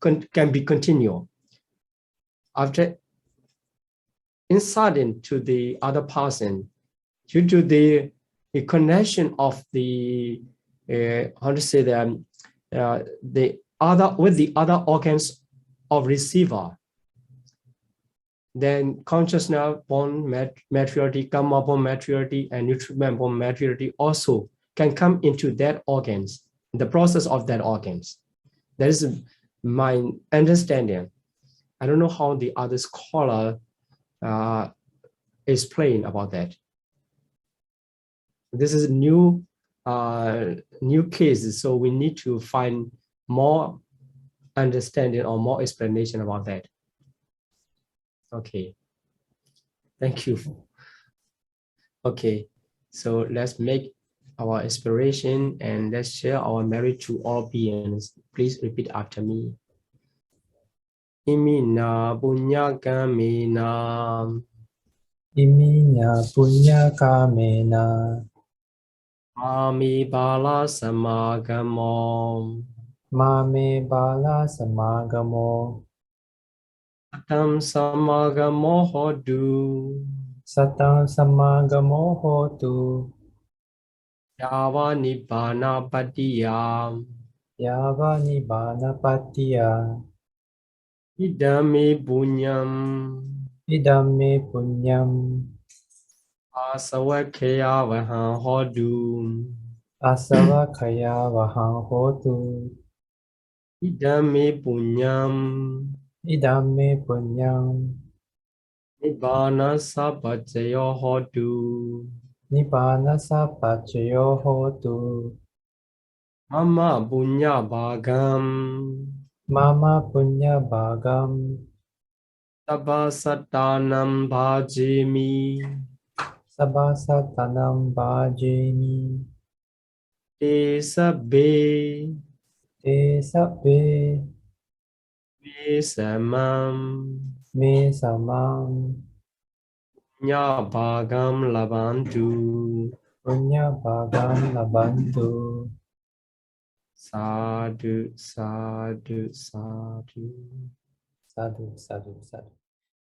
can be continued. After inserting to the other person, due to the connection of the the other organs of receiver, then consciousness bone maturity, gamma bone maturity, and nutriment bone maturity also can come into that organs, the process of that organs. That is my understanding. I don't know how the other scholar explain about that. This is new cases, so we need to find more understanding or more explanation about that. Okay, thank you. Okay, so let's make our inspiration and let's share our merit to all beings. Please repeat after me. Imina punya kamena. Iminya punya kamena. Mami bala samagamo. Mame bala samagamo. Satam samagamo hodu. Satam samagamo hotu. Yava nibbana patiya. Yava nibbana patiya. Idame punyam. Idame punyam. Asawakaya vaha hodu. Asava kaya vahang hotu. Idame punyam. Idame punyam. Nibbana sapajayo hodu. Nibbana sapachayo hotu. Mama punya bhagam. Mama punya bhagam. Sabbasatanam bhajimi. Sabbasatanam bhajemi. Te sabbe. Te sabbe. Me samam. Me samam. Punya bhagam labantu. Punya bhagam labantu. Sadhu, sadhu, sadhu. Sadhu, sadhu, sadhu.